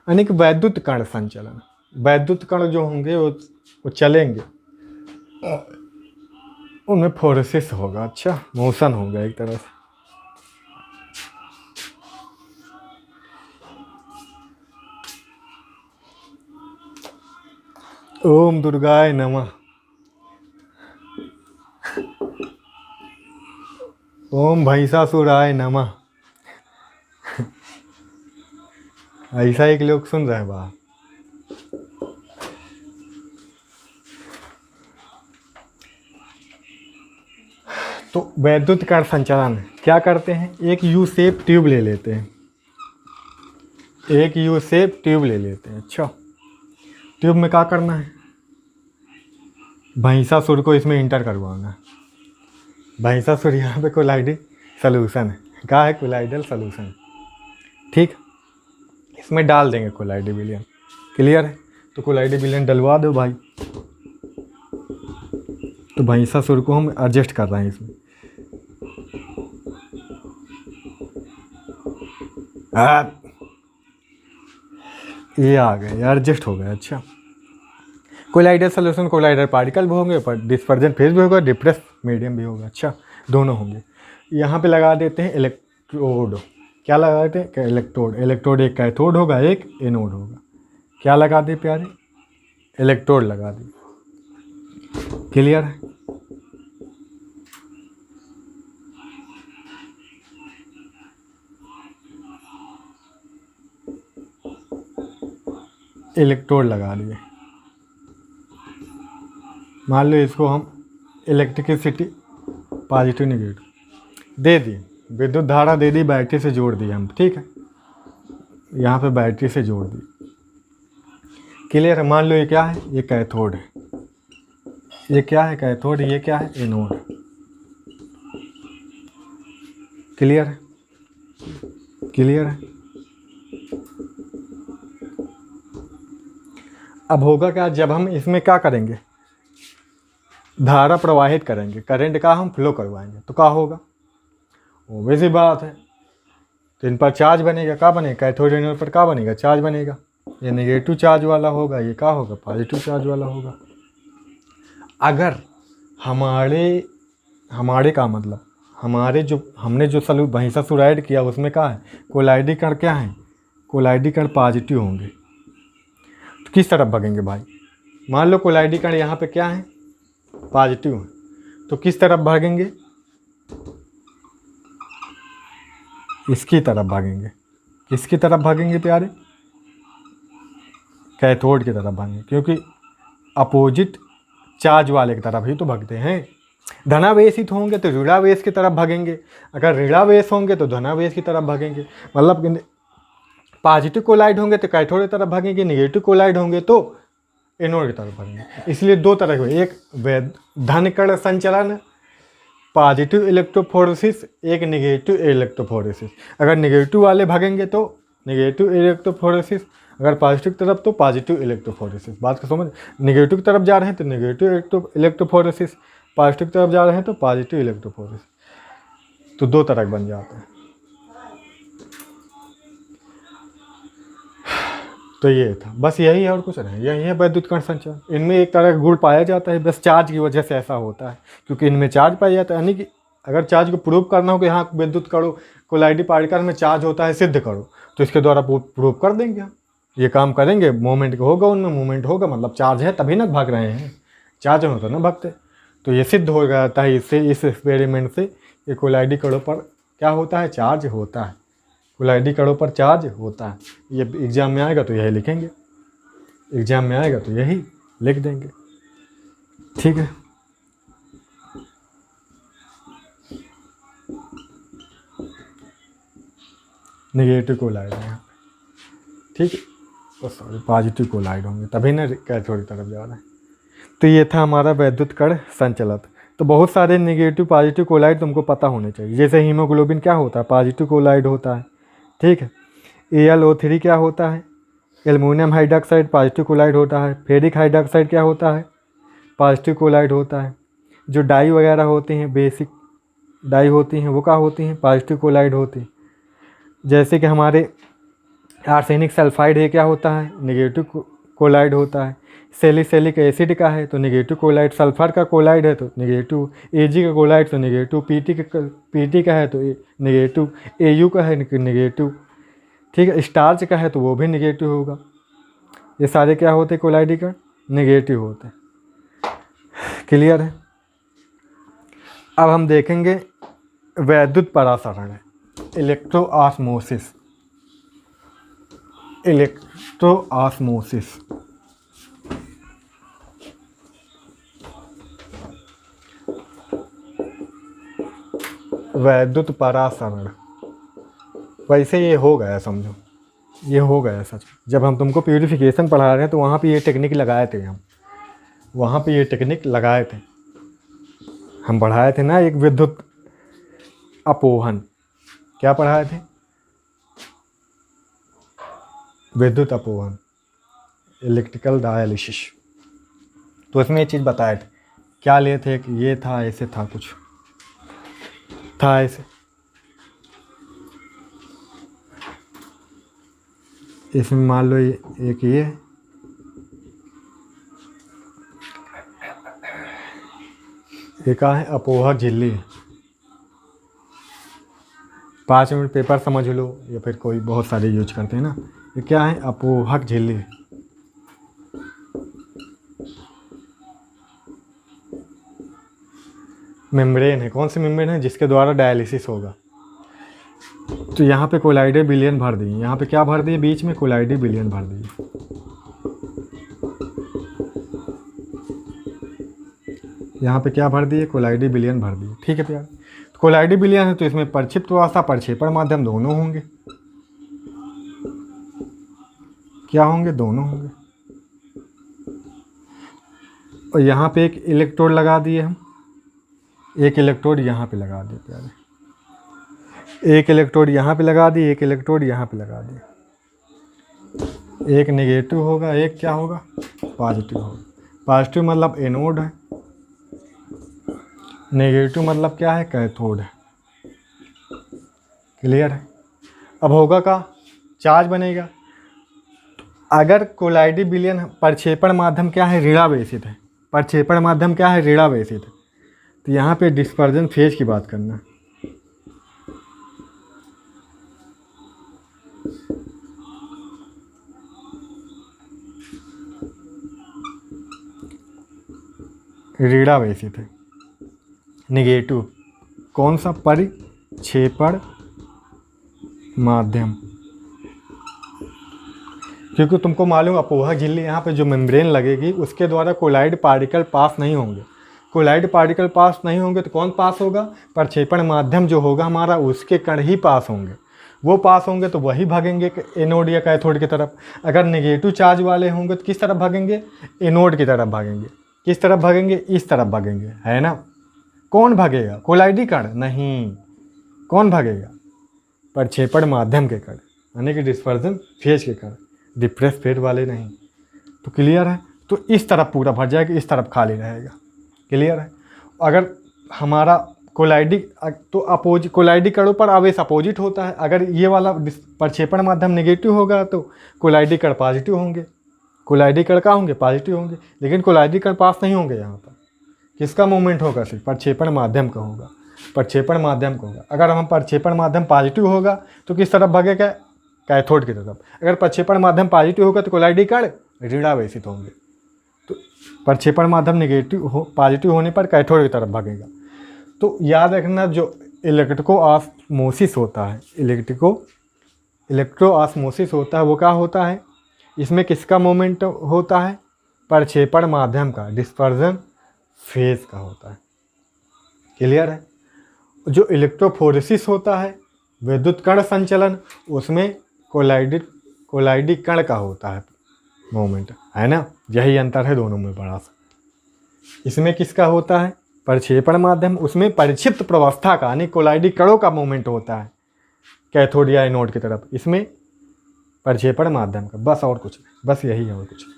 यानी कि वैद्युत कण संचलन। वैद्युत कण जो होंगे वो चलेंगे, उनमें फोरेसिस होगा, अच्छा मोशन होगा एक तरह से। ओम दुर्गाय नमः, ओम भैंसासुराय नमः। ऐसा एक लोग सुन रहे हैं बात। तो वैद्युत कण संचलन क्या करते हैं, एक यू शेप ट्यूब ले लेते हैं, एक यू शेप ट्यूब ले लेते हैं। अच्छा, ट्यूब में क्या करना है, भैंसासुर को इसमें इंटर करवाना है। भैंसासुर यहाँ पे कोलाइडल सॉल्यूशन है, क्या है, कोलाइडल सॉल्यूशन। ठीक, इसमें डाल देंगे कोलाइडल विलयन। क्लियर है। तो कोलाइडल विलयन डलवा दो भाई। तो भैंसासुर को हम एडजस्ट कर रहे हैं इसमें। ये आ गए, एडजस्ट हो गया। अच्छा, कोलाइडल सॉल्यूशन कोलाइडल पार्टिकल भी होंगे, पर डिस्पर्जन फेज भी होगा, डिप्रेस मीडियम भी होगा। अच्छा, दोनों होंगे। यहाँ पे लगा देते हैं इलेक्ट्रोड। क्या लगा देते हैं, इलेक्ट्रोड। इलेक्ट्रोड एक कैथोड होगा, एक एनोड होगा। क्या लगा दे प्यारे, इलेक्ट्रोड लगा दी। क्लियर है। इलेक्ट्रोड लगा दिए। मान लो इसको हम इलेक्ट्रिसिटी पॉजिटिव नेगेटिव दे दी, विद्युत धारा दे दी, बैटरी से जोड़ दी हम। ठीक है, यहाँ पे बैटरी से जोड़ दी। क्लियर है। मान लो ये क्या है, ये कैथोड है, ये क्या है, कैथोड, ये क्या है, एनोड। क्लियर है, क्लियर है। अब होगा क्या, जब हम इसमें क्या करेंगे, धारा प्रवाहित करेंगे, करंट का हम फ्लो करवाएंगे, तो क्या होगा, वैसी बात है। तो इन पर चार्ज बनेगा, क्या बनेगा, कैथोड एनोड पर क्या बनेगा, चार्ज बनेगा। ये नेगेटिव चार्ज वाला होगा, ये क्या होगा, पॉजिटिव चार्ज वाला होगा। अगर हमारे का मतलब हमारे जो हमने जो भैंसासुर ऐड किया उसमें क्या है, कोलाइडल कण क्या है, कोलाइडल कण पॉजिटिव होंगे। तो किस तरफ भागेंगे भाई, मान लो कोलाइडल कण यहाँ पे क्या है, पॉजिटिव है, तो किस तरफ भागेंगे, इसकी तरफ भागेंगे। किसकी तरफ भागेंगे प्यारे, कैथोड की तरफ भागेंगे, क्योंकि अपोजिट चार्ज वाले की तरफ ही तो भागते हैं। धनावेशित होंगे तो ऋणावेश की तरफ भागेंगे, अगर ऋणावेश होंगे तो धनावेश की तरफ भागेंगे। मतलब पॉजिटिव कोलाइड होंगे तो कैथोड की तरफ भागेंगे, नेगेटिव कोलाइड होंगे तो एनोड की तरफ भागेंगे। इसलिए दो तरह के, एक धन कण संचलन पॉजिटिव इलेक्ट्रोफोरेसिस, एक नेगेटिव इलेक्ट्रोफोरेसिस। अगर नेगेटिव वाले भागेंगे तो नेगेटिव इलेक्ट्रोफोरेसिस, अगर पॉजिटिव तरफ तो पॉजिटिव इलेक्ट्रोफोरेसिस, बात को समझ। नेगेटिव तरफ जा रहे हैं तो नेगेटिव इलेक्ट्रोफोरेसिस, पॉजिटिव तरफ जा रहे हैं तो पॉजिटिव इलेक्ट्रोफोरेसिस, तो दो तरह बन जाते हैं। तो ये था, बस यही है और कुछ नहीं, यही है वैद्युत कण संचार। इनमें एक तरह का गुण पाया जाता है, बस चार्ज की वजह से ऐसा होता है, क्योंकि इनमें चार्ज पाया जाता है। यानी कि अगर चार्ज को प्रूव करना हो कि हाँ विद्युत कणों कोलाइडी पार्टिकल में चार्ज होता है, सिद्ध करो, तो इसके द्वारा प्रूव कर देंगे हम। ये काम करेंगे, मोमेंट होगा, उनमें मूवमेंट होगा, मतलब चार्ज है तभी ना भाग रहे हैं, चार्ज हो तो ना भागते। तो ये सिद्ध हो जाता है इससे, इस एक्सपेरिमेंट से कि कोलाइडी कणों पर क्या होता है, चार्ज होता है, कोलाइडी कणों पर चार्ज होता है। ये एग्जाम में आएगा तो यही लिखेंगे, एग्जाम में आएगा तो यही लिख देंगे, ठीक है। नेगेटिव कोलाइड है यहाँ पे, ठीक है, तो सॉरी पॉजिटिव कोलाइड होंगे, तभी ना कैथोड की तरफ जा रहे हैं। तो ये था हमारा वैद्युत कण संचलत। तो बहुत सारे नेगेटिव पॉजिटिव कोलाइड तुमको पता होने चाहिए। जैसे हीमोग्लोबिन क्या होता है, पॉजिटिव कोलाइड होता है, ठीक है। AlO3 क्या होता है, एल्युमिनियम हाइड्रॉक्साइड, पॉजिटिव कोलाइड होता है। फेरिक हाइड्रॉक्साइड क्या होता है, पॉजिटिव कोलाइड होता है। जो डाई वगैरह होती हैं, बेसिक डाई होती हैं, वो क्या होती हैं, पॉजिटिव कोलाइड होती हैं। जैसे कि हमारे आर्सेनिक सल्फाइड है, क्या होता है, नेगेटिव कोलाइड होता है। सैलिसिलिक एसिड का है तो नेगेटिव कोलाइड, सल्फर का कोलाइड है तो नेगेटिव, Ag का कोलाइड तो नेगेटिव, पीटी का है तो नेगेटिव, Au का है नेगेटिव, ठीक है। स्टार्च का है तो वो भी नेगेटिव होगा। ये सारे क्या होते हैं, कोलाइडी का नेगेटिव होते हैं, क्लियर है। अब हम देखेंगे वैद्युत परासरण, इलेक्ट्रो ऑस्मोसिस, इलेक्ट्रो ऑस्मोसिस। वैद्युत परासरण, वैसे ये हो गया, समझो ये हो गया सच। जब हम तुमको प्यूरिफिकेशन पढ़ा रहे हैं तो वहाँ पे ये टेक्निक लगाए थे हम, वहाँ पे ये टेक्निक लगाए थे हम, पढ़ाए थे ना एक विद्युत अपोहन, क्या पढ़ाए थे, विद्युत अपोहन, इलेक्ट्रिकल डायलिसिस। तो इसमें ये चीज़ बताए थे, क्या लिए थे, कि ये था, ऐसे था, कुछ था ऐसे, इसमें मान लो एक ये क्या है, अपोहक झिल्ली। 5 मिनट पेपर समझ लो, या फिर कोई बहुत सारे यूज करते हैं ना। ये क्या है, अपोहक झिल्ली। मेम्ब्रेन है, कौन सी मेम्ब्रेन है, जिसके द्वारा डायलिसिस होगा। तो यहाँ पे कोलाइडी बिलियन भर दी, यहाँ पे क्या भर दिए, बीच में कोलाइडी बिलियन भर दी। यहाँ पे क्या भर दिए, कोलाइडी बिलियन भर दिए, ठीक है प्यार। तो कोलाइडी बिलियन है तो इसमें प्रक्षिप्त अवस्था, प्रक्षेपण माध्यम दोनों होंगे, क्या होंगे, दोनों होंगे। और यहाँ पे एक इलेक्ट्रोड लगा दिए हम, एक इलेक्ट्रोड यहाँ पे लगा दिए प्यारे, एक इलेक्ट्रोड यहाँ पे लगा दिए, एक इलेक्ट्रोड यहाँ पे लगा दिए। एक नेगेटिव होगा, एक क्या होगा, पॉजिटिव होगा। पॉजिटिव मतलब एनोड है, नेगेटिव मतलब क्या है, कैथोड है, क्लियर है। अब होगा का, चार्ज बनेगा। अगर कोलाइडी बिलियन, प्रक्षेपण माध्यम क्या है, ऋणावेशित है, प्रक्षेपण माध्यम क्या है, ऋणावेशित है। तो यहाँ पे डिस्पर्जन फेज की बात करना, ऋणावेशित है। नेगेटिव कौन सा, परिक्षेपण माध्यम, क्योंकि तुमको मालूम अपोहक झिल्ली, यहाँ पे जो मेम्ब्रेन लगेगी उसके द्वारा कोलाइड पार्टिकल पास नहीं होंगे। कोलाइड पार्टिकल पास नहीं होंगे तो कौन पास होगा, प्रक्षेपण माध्यम जो होगा हमारा, उसके कण ही पास होंगे। वो पास होंगे तो वही भागेंगे एनोड या कैथोड की तरफ। अगर नेगेटिव चार्ज वाले होंगे तो किस तरफ भागेंगे, एनोड की तरफ भागेंगे। किस तरफ भागेंगे, इस तरफ भागेंगे, है ना। कौन भागेगा, कोलाइडी कण नहीं, कौन भागेगा, प्रक्षेपण माध्यम के कण, यानी कि डिस्पर्जन फेज के कण। डिप्रेस फेड वाले नहीं। तो क्लियर है। तो इस तरफ पूरा भर जाएगा, इस तरफ खाली रहेगा। क्लियर है। अगर हमारा कोलाइडी तो कोलाइडी कणों पर आवेश अपोजिट होता है। अगर ये वाला प्रक्षेपण माध्यम नेगेटिव होगा तो कोलाइडी कण पॉजिटिव होंगे। कोलाइडी कण का होंगे पॉजिटिव होंगे, लेकिन कोलाइडी कण पास नहीं होंगे। यहाँ पर किसका मूवमेंट होगा? सिर्फ प्रक्षेपण माध्यम का होगा। प्रक्षेपण माध्यम का होगा। अगर हम प्रक्षेपण माध्यम पॉजिटिव होगा तो किस तरफ भगेगा? कैथोड की तरफ। अगर प्रक्षेपण माध्यम पॉजिटिव होगा तो कोलाइडी कण ऋणावेशित होंगे। तो प्रक्षेपण माध्यम नेगेटिव पॉजिटिव होने पर कैथोड की तरफ भागेगा। तो याद रखना, जो इलेक्ट्रो ऑस्मोसिस होता है, इलेक्ट्रो ऑस्मोसिस होता है, वो क्या होता है? इसमें किसका मोमेंट होता है? प्रक्षेपण माध्यम का, डिस्पर्जन फेज का होता है। क्लियर है। जो इलेक्ट्रोफोरेसिस होता है, विद्युत कण संचलन, उसमें कोलाइडी कण का होता है मोमेंट, है ना। यही अंतर है दोनों में बड़ा सा। इसमें किसका होता है? प्रक्षेपण माध्यम, उसमें परिक्षिप्त प्रवस्था का यानी कोलाइडी कणों का मूवमेंट होता है कैथोड या एनोड की तरफ। इसमें प्रक्षेपण माध्यम का, बस और कुछ नहीं, बस यही है और कुछ नहीं।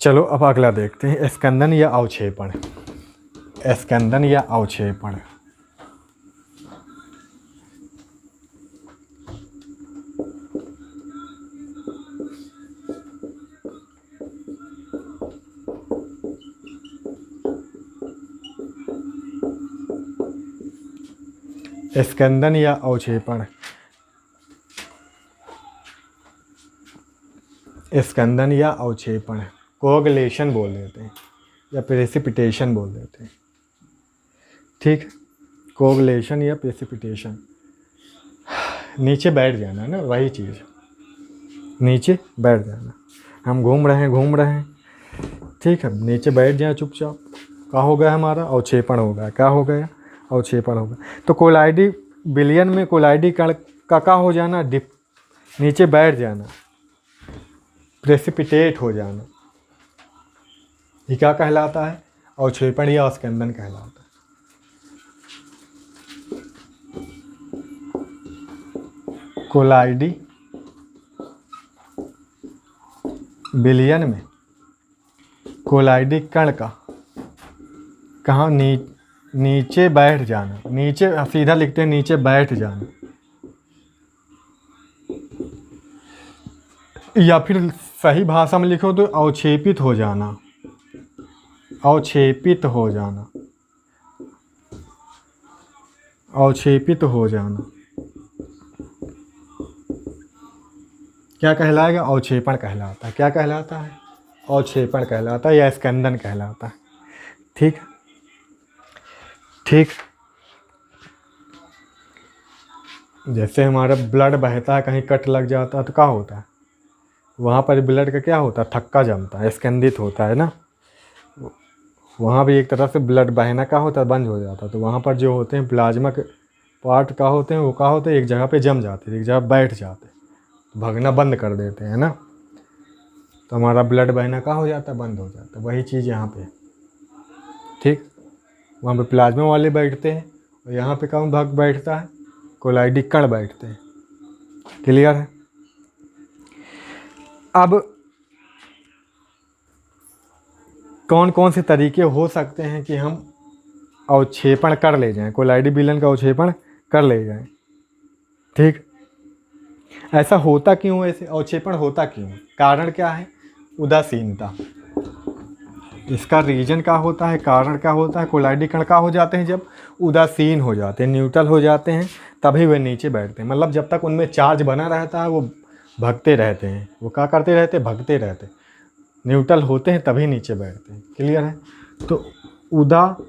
चलो अब अगला देखते हैं, स्कंदन या अवक्षेपण। स्कंदन या अवक्षेपण। स्कंदन या अवक्षेपण। स्कंदन या अवक्षेपण कोगुलेशन बोल देते हैं या प्रेसिपिटेशन बोल देते हैं। ठीक, कोगुलेशन या प्रेसिपिटेशन। नीचे बैठ जाना ना, वही चीज़, नीचे बैठ जाना। हम घूम रहे हैं, ठीक है, नीचे बैठ जाए चुपचाप। क्या हो गया? हमारा अवक्षेपण हो गया। क्या हो गया? अवक्षेपण हो गया। तो कोलाइडी विलयन में कोलाइडी कण का क्या हो जाना? नीचे बैठ जाना, प्रेसिपिटेट हो जाना, ये क्या कहलाता है? अवक्षेपण या स्कंदन कहलाता है। कोलाइडी विलयन में कोलाइडी कण का कहाँ? नीचे बैठ जाना। नीचे सीधा लिखते हैं, नीचे बैठ जाना, या फिर सही भाषा में लिखो तो अवक्षेपित हो जाना। अवक्षेपित हो जाना, अवक्षेपित हो जाना क्या कहलाएगा? अवक्षेपण कहलाता है। क्या कहलाता है? अवक्षेपण कहलाता है या स्कंदन कहलाता है। ठीक ठीक। जैसे हमारा ब्लड बहता है, कहीं कट लग जाता है तो क्या होता है? वहाँ पर ब्लड का क्या होता है? थक्का जमता है, स्कंदित होता है ना। वहाँ भी एक तरह से ब्लड बहना का होता है, बंद हो जाता है। तो वहाँ पर जो होते हैं प्लाज्मा के पार्ट का होते हैं, वो क्या होते हैं? एक जगह पे जम जाते हैं, एक जगह बैठ जाते हैं, भगना बंद कर देते हैं ना। तो हमारा ब्लड बहना का हो जाता है? बंद हो जाता है। वही चीज़ यहाँ पे। ठीक, वहाँ पे प्लाज्मा वाले बैठते हैं और यहाँ पे कौन भाग बैठता है? कोलाइडी कण बैठते हैं। क्लियर है। अब कौन कौन से तरीके हो सकते हैं कि हम अवक्षेपण कर ले जाएं, कोलाइडी विलयन का अवक्षेपण कर ले जाएं। ठीक, ऐसा होता क्यों? ऐसे अवक्षेपण होता क्यों? कारण क्या है? उदासीनता। इसका रीजन क्या होता है? कारण क्या होता है? कोलाइडी कण का हो जाते हैं जब उदासीन हो जाते हैं, न्यूट्रल हो जाते हैं, तभी वे नीचे बैठते हैं। मतलब जब तक उनमें चार्ज बना रहता है वो भगते रहते हैं। वो क्या करते रहते? भगते रहते। न्यूट्रल होते हैं तभी नीचे बैठते हैं। क्लियर है। तो उदासीनता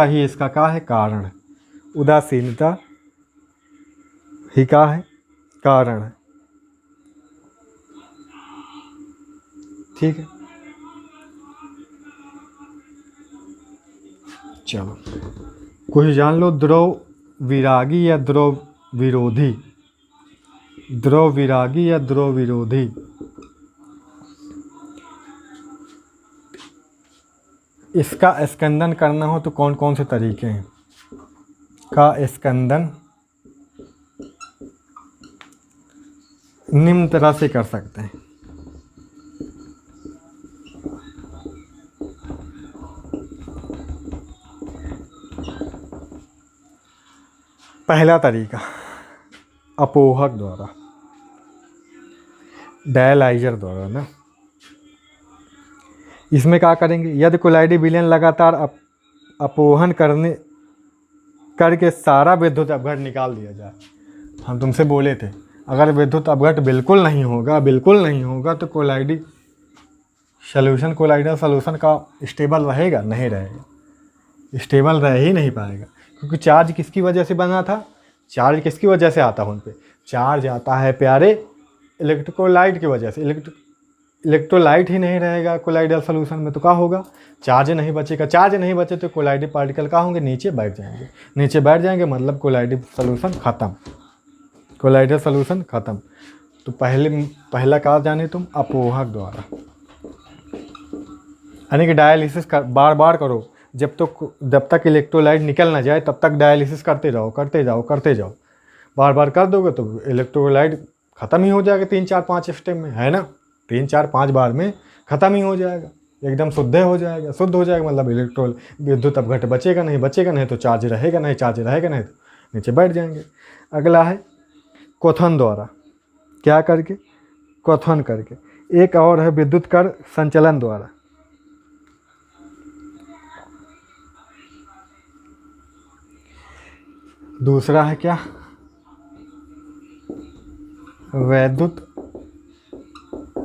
ही इसका क्या है? कारण है। उदासीनता ही क्या है? कारण है। ठीक है। चलो कुछ जान लो। द्रव विरागी या द्रव विरोधी। द्रव विरागी या द्रव विरोधी। इसका स्कंदन करना हो तो कौन कौन से तरीके हैं? का स्कंदन निम्न तरह से कर सकते हैं। पहला तरीका अपोहक द्वारा, डायलाइजर द्वारा ना। इसमें क्या करेंगे, यदि कोलाइडी विलयन लगातार अपोहन करके सारा विद्युत अपघट निकाल दिया जाए। हम तुमसे बोले थे अगर विद्युत अपघट बिल्कुल नहीं होगा तो कोलाइडल सॉल्यूशन का स्टेबल रहेगा? नहीं रहेगा, स्टेबल रह ही नहीं पाएगा। क्योंकि चार्ज किसकी वजह से बना था? चार्ज किसकी वजह से आता है उन पे? चार्ज आता है प्यारे इलेक्ट्रोलाइट की वजह से। इलेक्ट्रोलाइट ही नहीं रहेगा कोलाइडल सॉल्यूशन में तो क्या होगा? चार्ज नहीं बचेगा। चार्ज नहीं बचे तो कोलाइडल पार्टिकल क्या होंगे? नीचे बैठ जाएंगे मतलब कोलाइडल सॉल्यूशन ख़त्म, कोलाइडल सॉल्यूशन ख़त्म। तो पहला क्या जाने तुम? अपोहक द्वारा, यानी कि डायलिसिस बार बार करो जब तक इलेक्ट्रोलाइट निकल ना जाए, तब तक डायलिसिस करते जाओ। बार बार कर दोगे तो इलेक्ट्रोलाइट ख़त्म ही हो जाएगा 3-4-5 स्टेप में, है ना। 3-4-5 बार में ख़त्म ही हो जाएगा, एकदम शुद्ध हो जाएगा मतलब विद्युत अपघट बचेगा नहीं तो चार्ज रहेगा नहीं तो नीचे बैठ जाएंगे। अगला है क्वथन द्वारा, क्या करके? क्वथन करके। एक और है विद्युत कण संचलन द्वारा। दूसरा है क्या? वैद्युत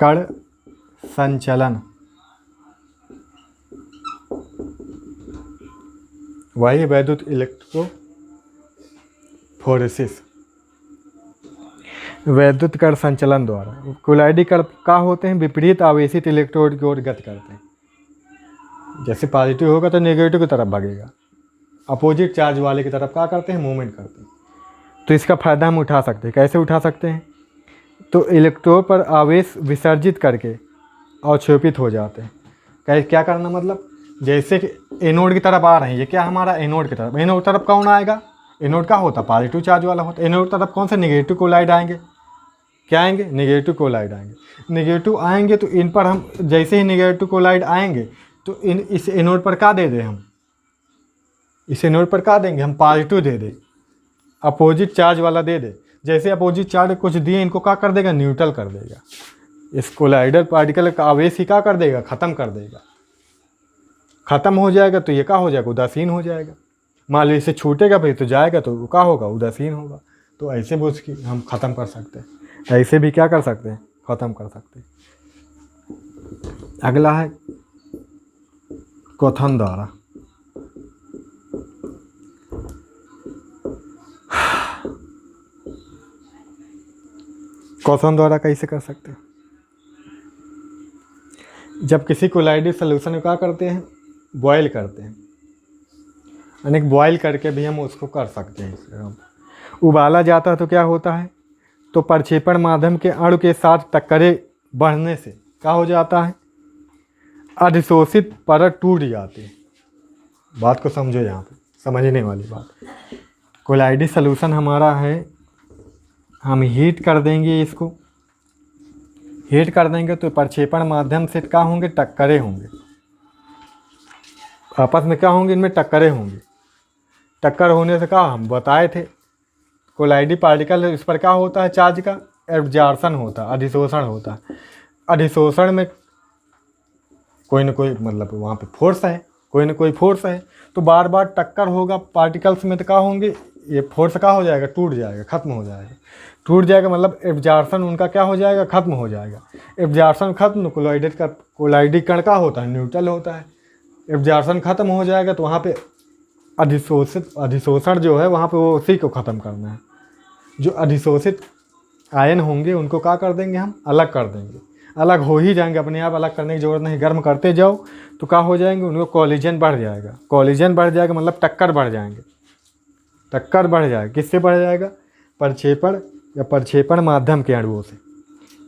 कण संचलन, वही वैद्युत इलेक्ट्रोफोरेसिस। वैद्युत कण संचलन द्वारा कोलाइडी कण क्या होते हैं? विपरीत आवेशित इलेक्ट्रोड की ओर गति करते हैं। जैसे पॉजिटिव होगा तो नेगेटिव की तरफ भागेगा, अपोजिट चार्ज वाले की तरफ क्या करते हैं? मूवमेंट करते हैं। तो इसका फ़ायदा हम उठा सकते हैं। कैसे उठा सकते हैं? तो इलेक्ट्रोड पर आवेश विसर्जित करके अवक्षेपित हो जाते हैं। क्या करना मतलब? जैसे कि एनोड की तरफ आ रहे हैं, ये क्या हमारा एनोड की तरफ कौन आएगा? एनोड का होता पॉजिटिव चार्ज वाला होता। एनोड की तरफ कौन से? नेगेटिव कोलाइड आएंगे। क्या आएंगे? नेगेटिव कोलाइड आएंगे। नेगेटिव आएंगे तो इन पर हम जैसे ही नेगेटिव कोलाइड आएंगे तो इस एनोड पर क्या दे दें हम? इस एनोड पर क्या देंगे हम? पॉजिटिव दे दें, अपोजिट चार्ज वाला दे दे। जैसे अपोजिट चार्ज कुछ दिए, इनको क्या कर देगा? न्यूट्रल कर देगा। इस कोलाइडल पार्टिकल का आवेश ही क्या कर देगा? ख़त्म कर देगा। ख़त्म हो जाएगा तो ये क्या हो जाएगा? उदासीन हो जाएगा। मान लो इसे छूटेगा भाई तो जाएगा तो क्या होगा? उदासीन होगा। तो ऐसे भी उसकी हम ख़त्म कर सकते हैं, ऐसे भी क्या कर सकते हैं? ख़त्म कर सकते हैं। अगला है क्वथन द्वारा। क्वथन द्वारा कैसे कर सकते हैं? जब किसी कोलाइडल सॉल्यूशन क्या करते हैं? बॉयल करते हैं, यानी बॉयल करके भी हम उसको कर सकते हैं। उबाला जाता है तो क्या होता है? तो प्रक्षेपण माध्यम के अणु के साथ टक्करें बढ़ने से क्या हो जाता है? अधिशोषित परत टूट जाती है। बात को समझो, यहाँ पे समझने वाली बात। कोलाइडल सॉल्यूशन हमारा है, हम हीट कर देंगे, इसको हीट कर देंगे तो प्रक्षेपण माध्यम से क्या होंगे? टक्करें होंगे, आपस में क्या होंगे? इनमें टक्करें होंगी। टक्कर होने से क्या हम बताए थे? कोलाइडल पार्टिकल इस पर क्या होता है? चार्ज का एब्जॉर्प्शन होता है, अधिशोषण होता है। अधिशोषण में कोई ना कोई मतलब वहाँ पे फोर्स है, कोई ना कोई फोर्स है। तो बार बार टक्कर होगा पार्टिकल्स में तो क्या होंगे? ये फोर्स क्या हो जाएगा? टूट जाएगा, ख़त्म हो जाएगा। टूट जाएगा मतलब एब्जॉर्प्शन उनका क्या हो जाएगा? ख़त्म हो जाएगा। एब्जॉर्प्शन खत्म, कोलाइडल कण का होता है? न्यूट्रल होता है। एब्जॉर्प्शन ख़त्म हो जाएगा तो वहाँ पे अधिशोषण जो है वहाँ पे वो उसी को ख़त्म करना है। जो अधिशोषित आयन होंगे उनको क्या कर देंगे? हम अलग कर देंगे। अलग हो ही जाएंगे अपने आप, अलग करने की ज़रूरत नहीं। गर्म करते जाओ तो क्या हो जाएंगे? उनको कॉलिजन बढ़ जाएगा। कॉलिजन बढ़ जाएगा मतलब टक्कर बढ़ जाएंगे। टक्कर बढ़ जाएगा, किससे बढ़ जाएगा? प्रक्षेपण या प्रक्षेपण माध्यम के अणुओं से।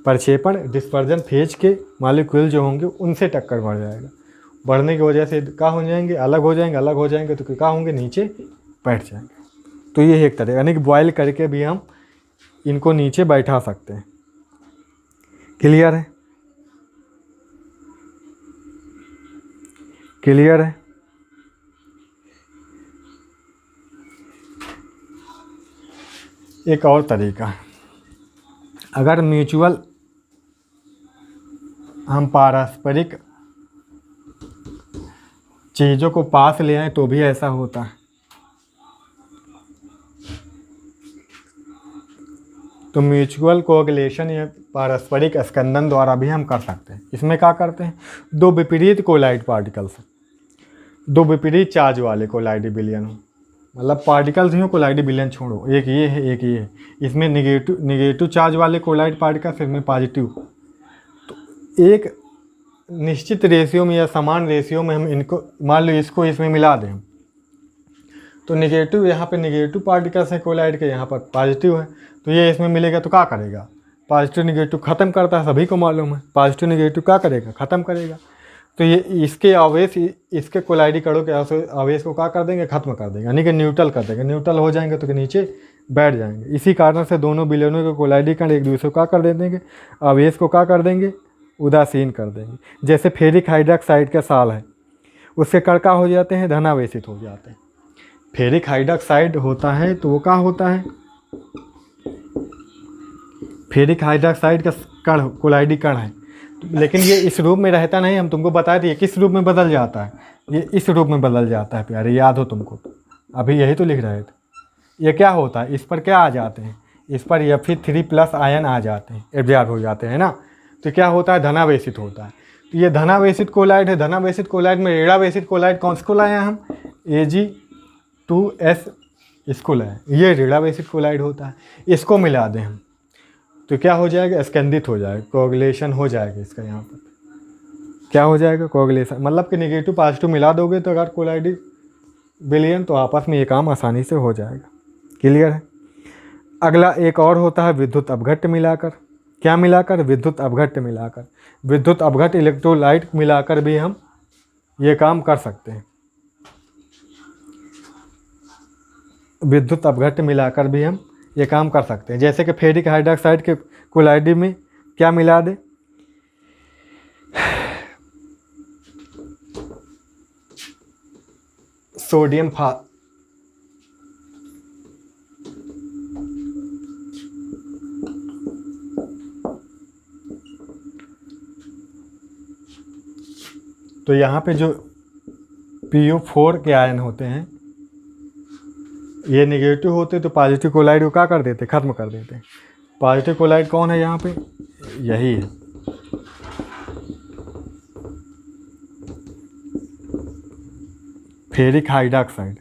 प्रक्षेपण डिस्पर्जन फेज के मॉलिक्यूल जो होंगे उनसे टक्कर बढ़ जाएगा। बढ़ने की वजह से क्या हो जाएंगे? अलग हो जाएंगे तो क्या होंगे? नीचे बैठ जाएंगे। तो ये एक तरह, यानी कि बॉयल करके भी हम इनको नीचे बैठा सकते हैं। क्लियर है? क्लियर है? एक और तरीका है, अगर म्यूचुअल हम पारस्परिक चीज़ों को पास ले आए तो भी ऐसा होता है। तो म्यूचुअल कोरिलेशन या पारस्परिक स्कंदन द्वारा भी हम कर सकते हैं। इसमें क्या करते हैं, दो विपरीत कोलाइड पार्टिकल्स, दो विपरीत चार्ज वाले कोलाइड बिलियन हो, मतलब पार्टिकल्स ही हो, कोलाइड बिलियन छोड़ो, एक ये है एक ये है, इसमें निगेटिव चार्ज वाले कोलाइड पार्टिकल्स, इसमें पॉजिटिव। तो एक निश्चित रेशियो में या समान रेशियो में हम इनको, मान लो इसको इसमें मिला दें, तो निगेटिव यहाँ पे निगेटिव पार्टिकल्स हैं कोलाइड के, यहाँ पर पॉजिटिव है, तो ये इसमें मिलेगा तो क्या करेगा, पॉजिटिव निगेटिव ख़त्म करता है, सभी को मालूम है पॉजिटिव निगेटिव क्या करेगा, ख़त्म करेगा। तो ये इसके आवेश, इसके कोलाइडी कणों के आवेश को क्या कर देंगे, ख़त्म कर देंगे, यानी कि न्यूट्रल कर देंगे, न्यूट्रल हो जाएंगे तो नीचे बैठ जाएंगे। इसी कारण से दोनों बिलियनों के कोलाइडी कण एक दूसरे को क्या कर देंगे, आवेश को क्या कर देंगे, उदासीन कर देंगे। जैसे फेरिक हाइड्रोक्साइड का साल है, उसके कण क्या हो जाते हैं, धनावेशित हो जाते हैं। फेरिक हाइड्रोक्साइड होता है तो वो क्या होता है, फेरिक हाइड्रोक्साइड का कण कोलाइडी कण है, लेकिन ये इस रूप में रहता नहीं, हम तुमको बताए थे ये किस रूप में बदल जाता है, ये इस रूप में बदल जाता है प्यारे, याद हो तुमको, अभी यही तो लिख रहे थे। ये क्या होता है, इस पर क्या आ जाते हैं, इस पर Fe3+ आयन आ जाते हैं, एब्जॉर्ब हो जाते हैं ना, तो क्या होता है, धनावेशित होता है। तो ये धनावेशित कोलाइड है, धनावेशित कोलाइड में ऋणावेशित कोलाइड कौन सा लाए हैं हम, Ag2S इसको लाए, ये ऋणावेशित कोलाइड होता है, इसको मिला दें हम तो क्या हो जाएगा, स्कंदित हो जाएगा, कोगुलेशन हो जाएगा इसका, यहाँ पर क्या हो जाएगा, कोगुलेशन, मतलब कि निगेटिव पॉजिटिव मिला दोगे तो अगर कोलाइडी बिलियन तो आपस में ये काम आसानी से हो जाएगा। क्लियर है? अगला एक और होता है विद्युत अपघट्ट मिलाकर। क्या मिलाकर, विद्युत अपघट्ट मिलाकर, विद्युत अपघट्ट इलेक्ट्रोलाइट मिलाकर भी हम ये काम कर सकते हैं, विद्युत अपघट्ट मिलाकर भी हम ये काम कर सकते हैं। जैसे कि फेरिक हाइड्रोक्साइड के कोलाइडी में क्या मिला दे, सोडियम तो यहाँ पे जो PO4 के आयन होते हैं ये निगेटिव होते तो पॉजिटिव कोलाइड को क्या कर देते, ख़त्म कर देते। पॉजिटिव कोलाइड कौन है यहाँ पे, यही है, फेरिक हाइड्रोक्साइड।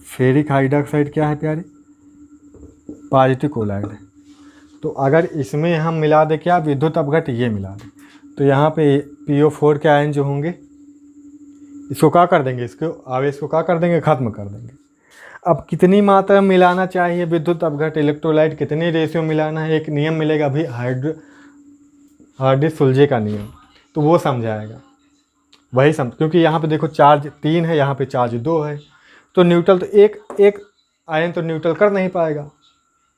फेरिक हाइड्रोक्साइड क्या है प्यारे, पॉजिटिव कोलाइड है। तो अगर इसमें हम मिला दे क्या, विद्युत अपघट्ट ये मिला दे, तो यहाँ पे PO4 के आयन जो होंगे इसको क्या कर देंगे, इसको आवेश को क्या कर देंगे, ख़त्म कर देंगे। अब कितनी मात्रा में मिलाना चाहिए विद्युत अपघट्ट इलेक्ट्रोलाइट, कितनी रेशियो मिलाना है, एक नियम मिलेगा अभी हार्डी-सुलजे का नियम, तो वो समझाएगा, वही समझ, क्योंकि यहाँ पे देखो चार्ज 3 है, यहाँ पे चार्ज 2 है, तो न्यूट्रल तो एक आयन तो न्यूट्रल कर नहीं पाएगा,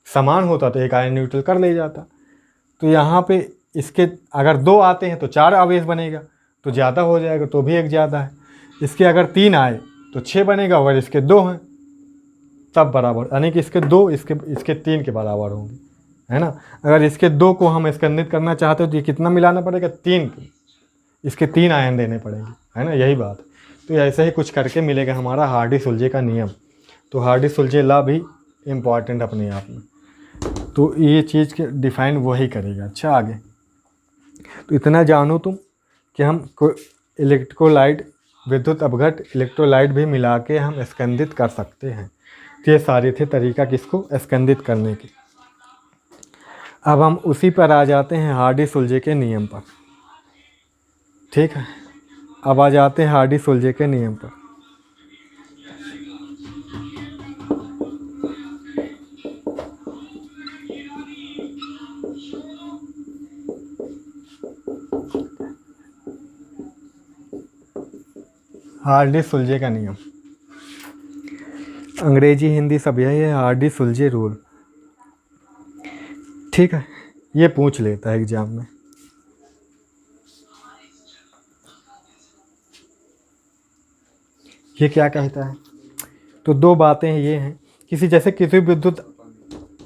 समान होता तो एक आयन न्यूट्रल कर ले जाता। तो यहाँ पे इसके अगर 2 आते हैं तो 4 आवेश बनेगा, तो ज़्यादा हो जाएगा, तो भी एक ज़्यादा है। इसके अगर 3 आए तो 6 बनेगा, अगर इसके 2 हैं तब बराबर, यानी कि इसके 2 इसके 3 के बराबर होंगे, है ना। अगर इसके 2 को हम स्कंदित करना चाहते हो तो ये कितना मिलाना पड़ेगा, 3, इसके 3 आयन देने पड़ेंगे, है ना, यही बात। तो ऐसे ही कुछ करके मिलेगा हमारा हार्डी-सुलजे का नियम। तो हार्डी-सुलजे लॉ भी इम्पॉर्टेंट अपने आप में, तो ये चीज़ के डिफाइन वही करेगा। अच्छा आगे, तो इतना जानो तुम कि हम इलेक्ट्रोलाइट, विद्युत अपघट्ट इलेक्ट्रोलाइट भी मिला के हम स्कंदित कर सकते हैं। तो ये सारे थे तरीका किसको, स्कंदित करने के। अब हम उसी पर आ जाते हैं, हार्डी-सुलजे के नियम पर। ठीक है, अब आ जाते हैं हार्डी-सुलजे के नियम पर। हार्डी-सुलजे का नियम, अंग्रेजी हिंदी सब यही है, हार्डी-सुलजे रूल। ठीक है, ये पूछ लेता है एग्जाम में। ये क्या कहता है? तो दो बातें ये हैं, किसी विद्युत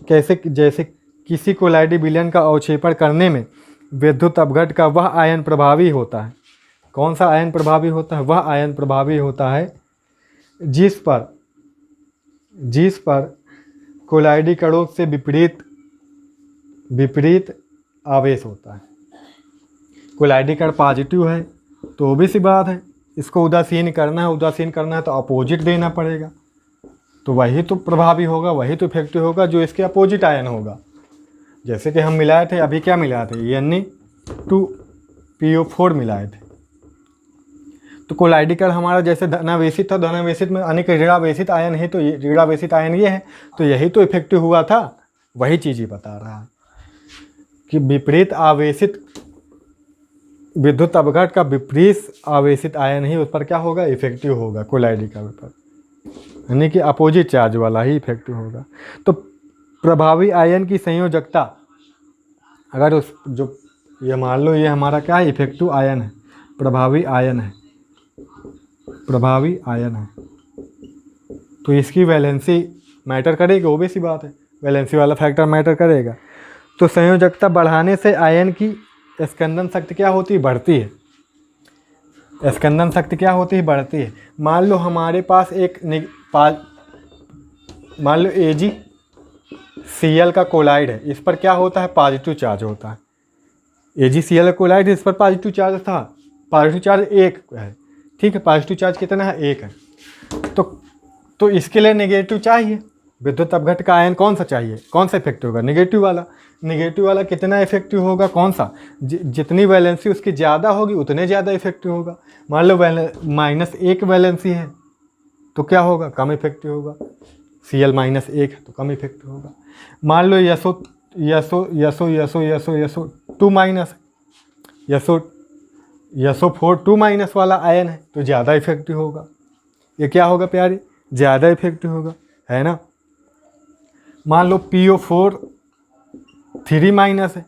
जैसे किसी कोलाइडी विलयन का अवक्षेपण करने में विद्युत अपघट का वह आयन प्रभावी होता है। कौन सा आयन प्रभावी होता है? वह आयन प्रभावी होता है जिस पर कोलाइडी कणों से विपरीत आवेश होता है। कोलाइडी कण पॉजिटिव है तो भी सी बात है, इसको उदासीन करना है तो अपोजिट देना पड़ेगा, तो वही तो प्रभावी होगा, वही तो इफेक्टिव होगा जो इसके अपोजिट आयन होगा। जैसे कि हम मिलाए थे, अभी क्या मिलाए थे? Na2PO4 मिलाए थे। तो कोलाइडी कण हमारा जैसे धनावेशित था, धनावेशित में अनेक ऋणावेशित आयन है, तो ये ऋणावेशित आयन ये है, तो यही तो इफेक्टिव हुआ था। वही चीज़ ही बता रहा है कि विपरीत आवेशित विद्युत अपघट का विपरीत आवेशित आयन ही उस पर क्या होगा? इफेक्टिव होगा कोलाइडी कण पर, यानी कि अपोजिट चार्ज वाला ही इफेक्टिव होगा। तो प्रभावी आयन की संयोजकता, अगर उस जो ये मान लो ये हमारा क्या है? इफेक्टिव आयन है, प्रभावी आयन है, तो इसकी वैलेंसी मैटर करेगी, वो भी सी बात है, वैलेंसी वाला फैक्टर मैटर करेगा। तो संयोजकता बढ़ाने से आयन की स्कंदन शक्ति क्या होती है? बढ़ती है। स्कंदन शक्ति क्या होती है? बढ़ती है। मान लो हमारे पास मान लो AgCl का कोलाइड है, इस पर क्या होता है? पॉजिटिव चार्ज होता है। AgCl का कोलाइड है, इस पर पॉजिटिव चार्ज था, पॉजिटिव चार्ज 1 है, ठीक है, पॉजिटिव चार्ज कितना है? 1 है। तो इसके लिए नेगेटिव चाहिए। विद्युत अपघट का आयन कौन सा चाहिए? कौन सा इफेक्टिव होगा? नेगेटिव वाला कितना इफेक्टिव होगा? कौन सा? जितनी वैलेंसी उसकी ज़्यादा होगी उतने ज़्यादा इफेक्टिव होगा। मान लो -1 वैलेंसी है तो क्या होगा? कम इफेक्टिव होगा। Cl -1 है तो कम इफेक्टिव होगा। मान लो SO4 2- वाला आयन है तो ज़्यादा इफेक्टिव होगा। ये क्या होगा प्यारे? ज़्यादा इफेक्टिव होगा, है ना। मान लो PO4 3- है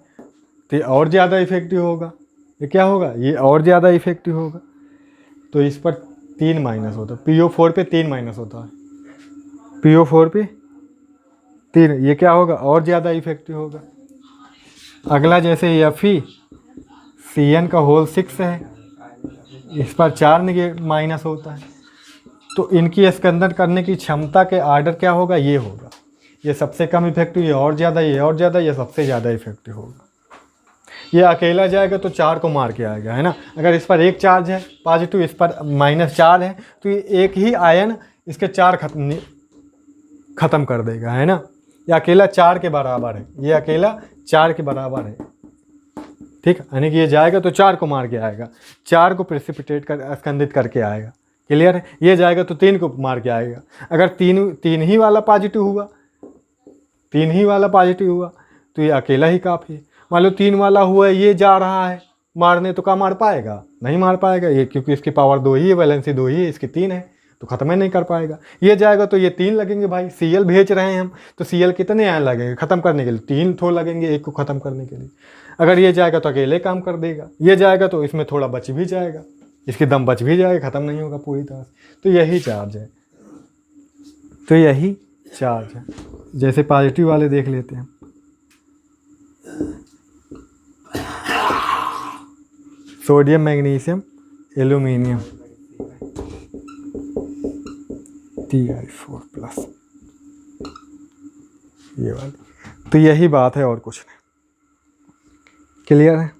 तो ये और ज़्यादा इफेक्टिव होगा। ये क्या होगा? ये और ज़्यादा इफेक्टिव होगा। तो इस पर 3- होता है, PO4 पे 3- होता है, PO4 पे 3, ये क्या होगा? और ज़्यादा इफेक्टिव होगा। अगला जैसे FeCN का होल 6 है, इस पर 4- होता है, तो इनकी स्कंदन करने की क्षमता के आर्डर क्या होगा? ये होगा, ये सबसे कम इफेक्टिव, ये और ज़्यादा, ये और ज़्यादा, ये सबसे ज़्यादा इफेक्टिव होगा। ये अकेला जाएगा तो 4 को मार के आएगा, है ना। अगर इस पर 1 चार्ज है पॉजिटिव, इस पर -4 है, तो ये एक ही आयन इसके 4 ख़त्म कर देगा, है ना। ये अकेला 4 के बराबर है, ये अकेला 4 के बराबर है, ठीक है। यानी कि ये जाएगा तो 4 को मार के आएगा, 4 को प्रेसिपिटेट कर स्कंदित करके आएगा, क्लियर है। ये जाएगा तो 3 को मार के आएगा। अगर तीन ही वाला पॉजिटिव हुआ, 3 ही वाला पॉजिटिव हुआ तो ये अकेला ही काफ़ी है। मान लो 3 वाला हुआ है, ये जा रहा है मारने, तो क्या मार पाएगा? नहीं मार पाएगा ये, क्योंकि इसकी पावर 2 ही है, वैलेंसी 2 ही है, इसकी 3 है, तो ख़त्म ही नहीं कर पाएगा। ये जाएगा तो ये 3 लगेंगे भाई, Cl भेज रहे हैं हम, तो Cl कितने आयन लगेंगे ख़त्म करने के लिए? 3 ठो लगेंगे एक को ख़त्म करने के लिए। अगर ये जाएगा तो अकेले काम कर देगा, ये जाएगा तो इसमें थोड़ा बच भी जाएगा, इसकी दम बच भी जाएगा, ख़त्म नहीं होगा पूरी तरह से। तो यही चार्ज है, जैसे पॉजिटिव वाले देख लेते हैं। सोडियम, मैग्नीशियम, एल्यूमिनियम, Ti4+, ये वाली, तो यही बात है और कुछ नहीं। क्लियर है?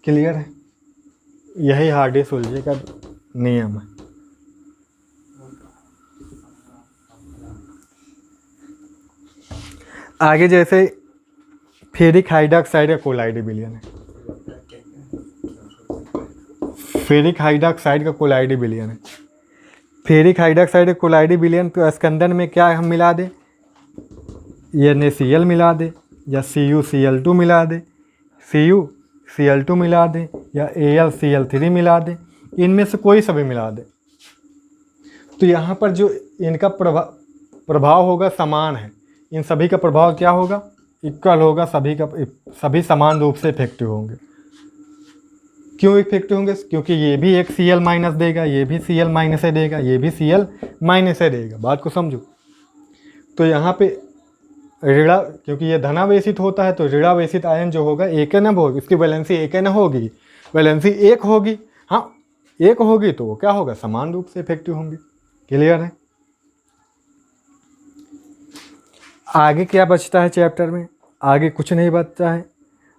क्लियर है? यही हार्डी सुलझे का नियम है। आगे जैसे फेरिक हाइड्रॉक्साइड का कोलाइडी विलयन है, फेरिक हाइड्रॉक्साइड का कोलाइडी विलयन है। फेरिक हाइड्रॉक्साइड का कोलाइडी विलयन तो स्कंदन में क्या हम मिला दें? NaCl मिला दे, या CuCl2 मिला दे, CuCl2 मिला दे, या AlCl3 मिला दे, इनमें से कोई सा भी मिला दे। तो यहाँ पर जो इनका प्रभाव होगा समान है, इन सभी का प्रभाव क्या होगा? इक्वल होगा, सभी समान रूप से इफेक्टिव होंगे, क्यों इफेक्टिव होंगे? क्योंकि ये भी एक Cl माइनस देगा, ये भी Cl माइनस देगा, ये भी Cl माइनस देगा। बात को समझो। तो यहाँ पे ऋणा, क्योंकि ये धनावेशित होता है तो ऋणावेशित आयन जो होगा एक न होगी, इसकी वैलेंसी एक न होगी, वैलेंसी एक होगी। हाँ, एक होगी तो वो क्या होगा? समान रूप से इफेक्टिव होंगे। क्लियर है? आगे क्या बचता है चैप्टर में? आगे कुछ नहीं बचता है।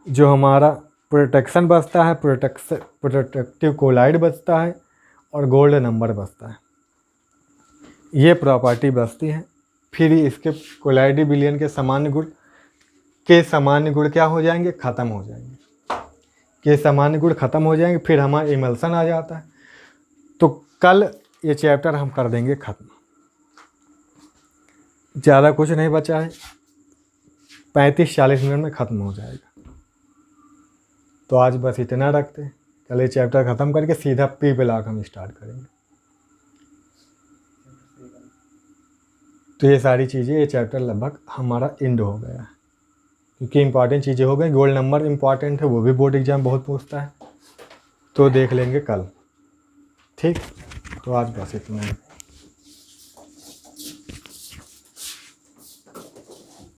जो हमारा प्रोटेक्शन बचता है, प्रोटेक्टिव कोलाइड बचता है और गोल्ड नंबर बचता है। ये प्रॉपर्टी बचती है। फिर इसके कोलाइडी विलयन के सामान्य गुण क्या हो जाएंगे? ख़त्म हो जाएंगे। के सामान्य गुण ख़त्म हो जाएंगे, फिर हमारा इमल्सन आ जाता है। तो कल ये चैप्टर हम कर देंगे ख़त्म। ज़्यादा कुछ नहीं बचा है, 35-40 मिनट में ख़त्म हो जाएगा। तो आज बस इतना रखते हैं। कल ये चैप्टर ख़त्म करके सीधा पी ब्लॉक हम स्टार्ट करेंगे। तो ये सारी चीज़ें, ये चैप्टर लगभग हमारा एंड हो गया है, क्योंकि इंपॉर्टेंट चीज़ें हो गई। गोल्ड नंबर इंपॉर्टेंट है, वो भी बोर्ड एग्जाम बहुत पूछता है, तो देख लेंगे कल। ठीक, तो आज बस इतना है।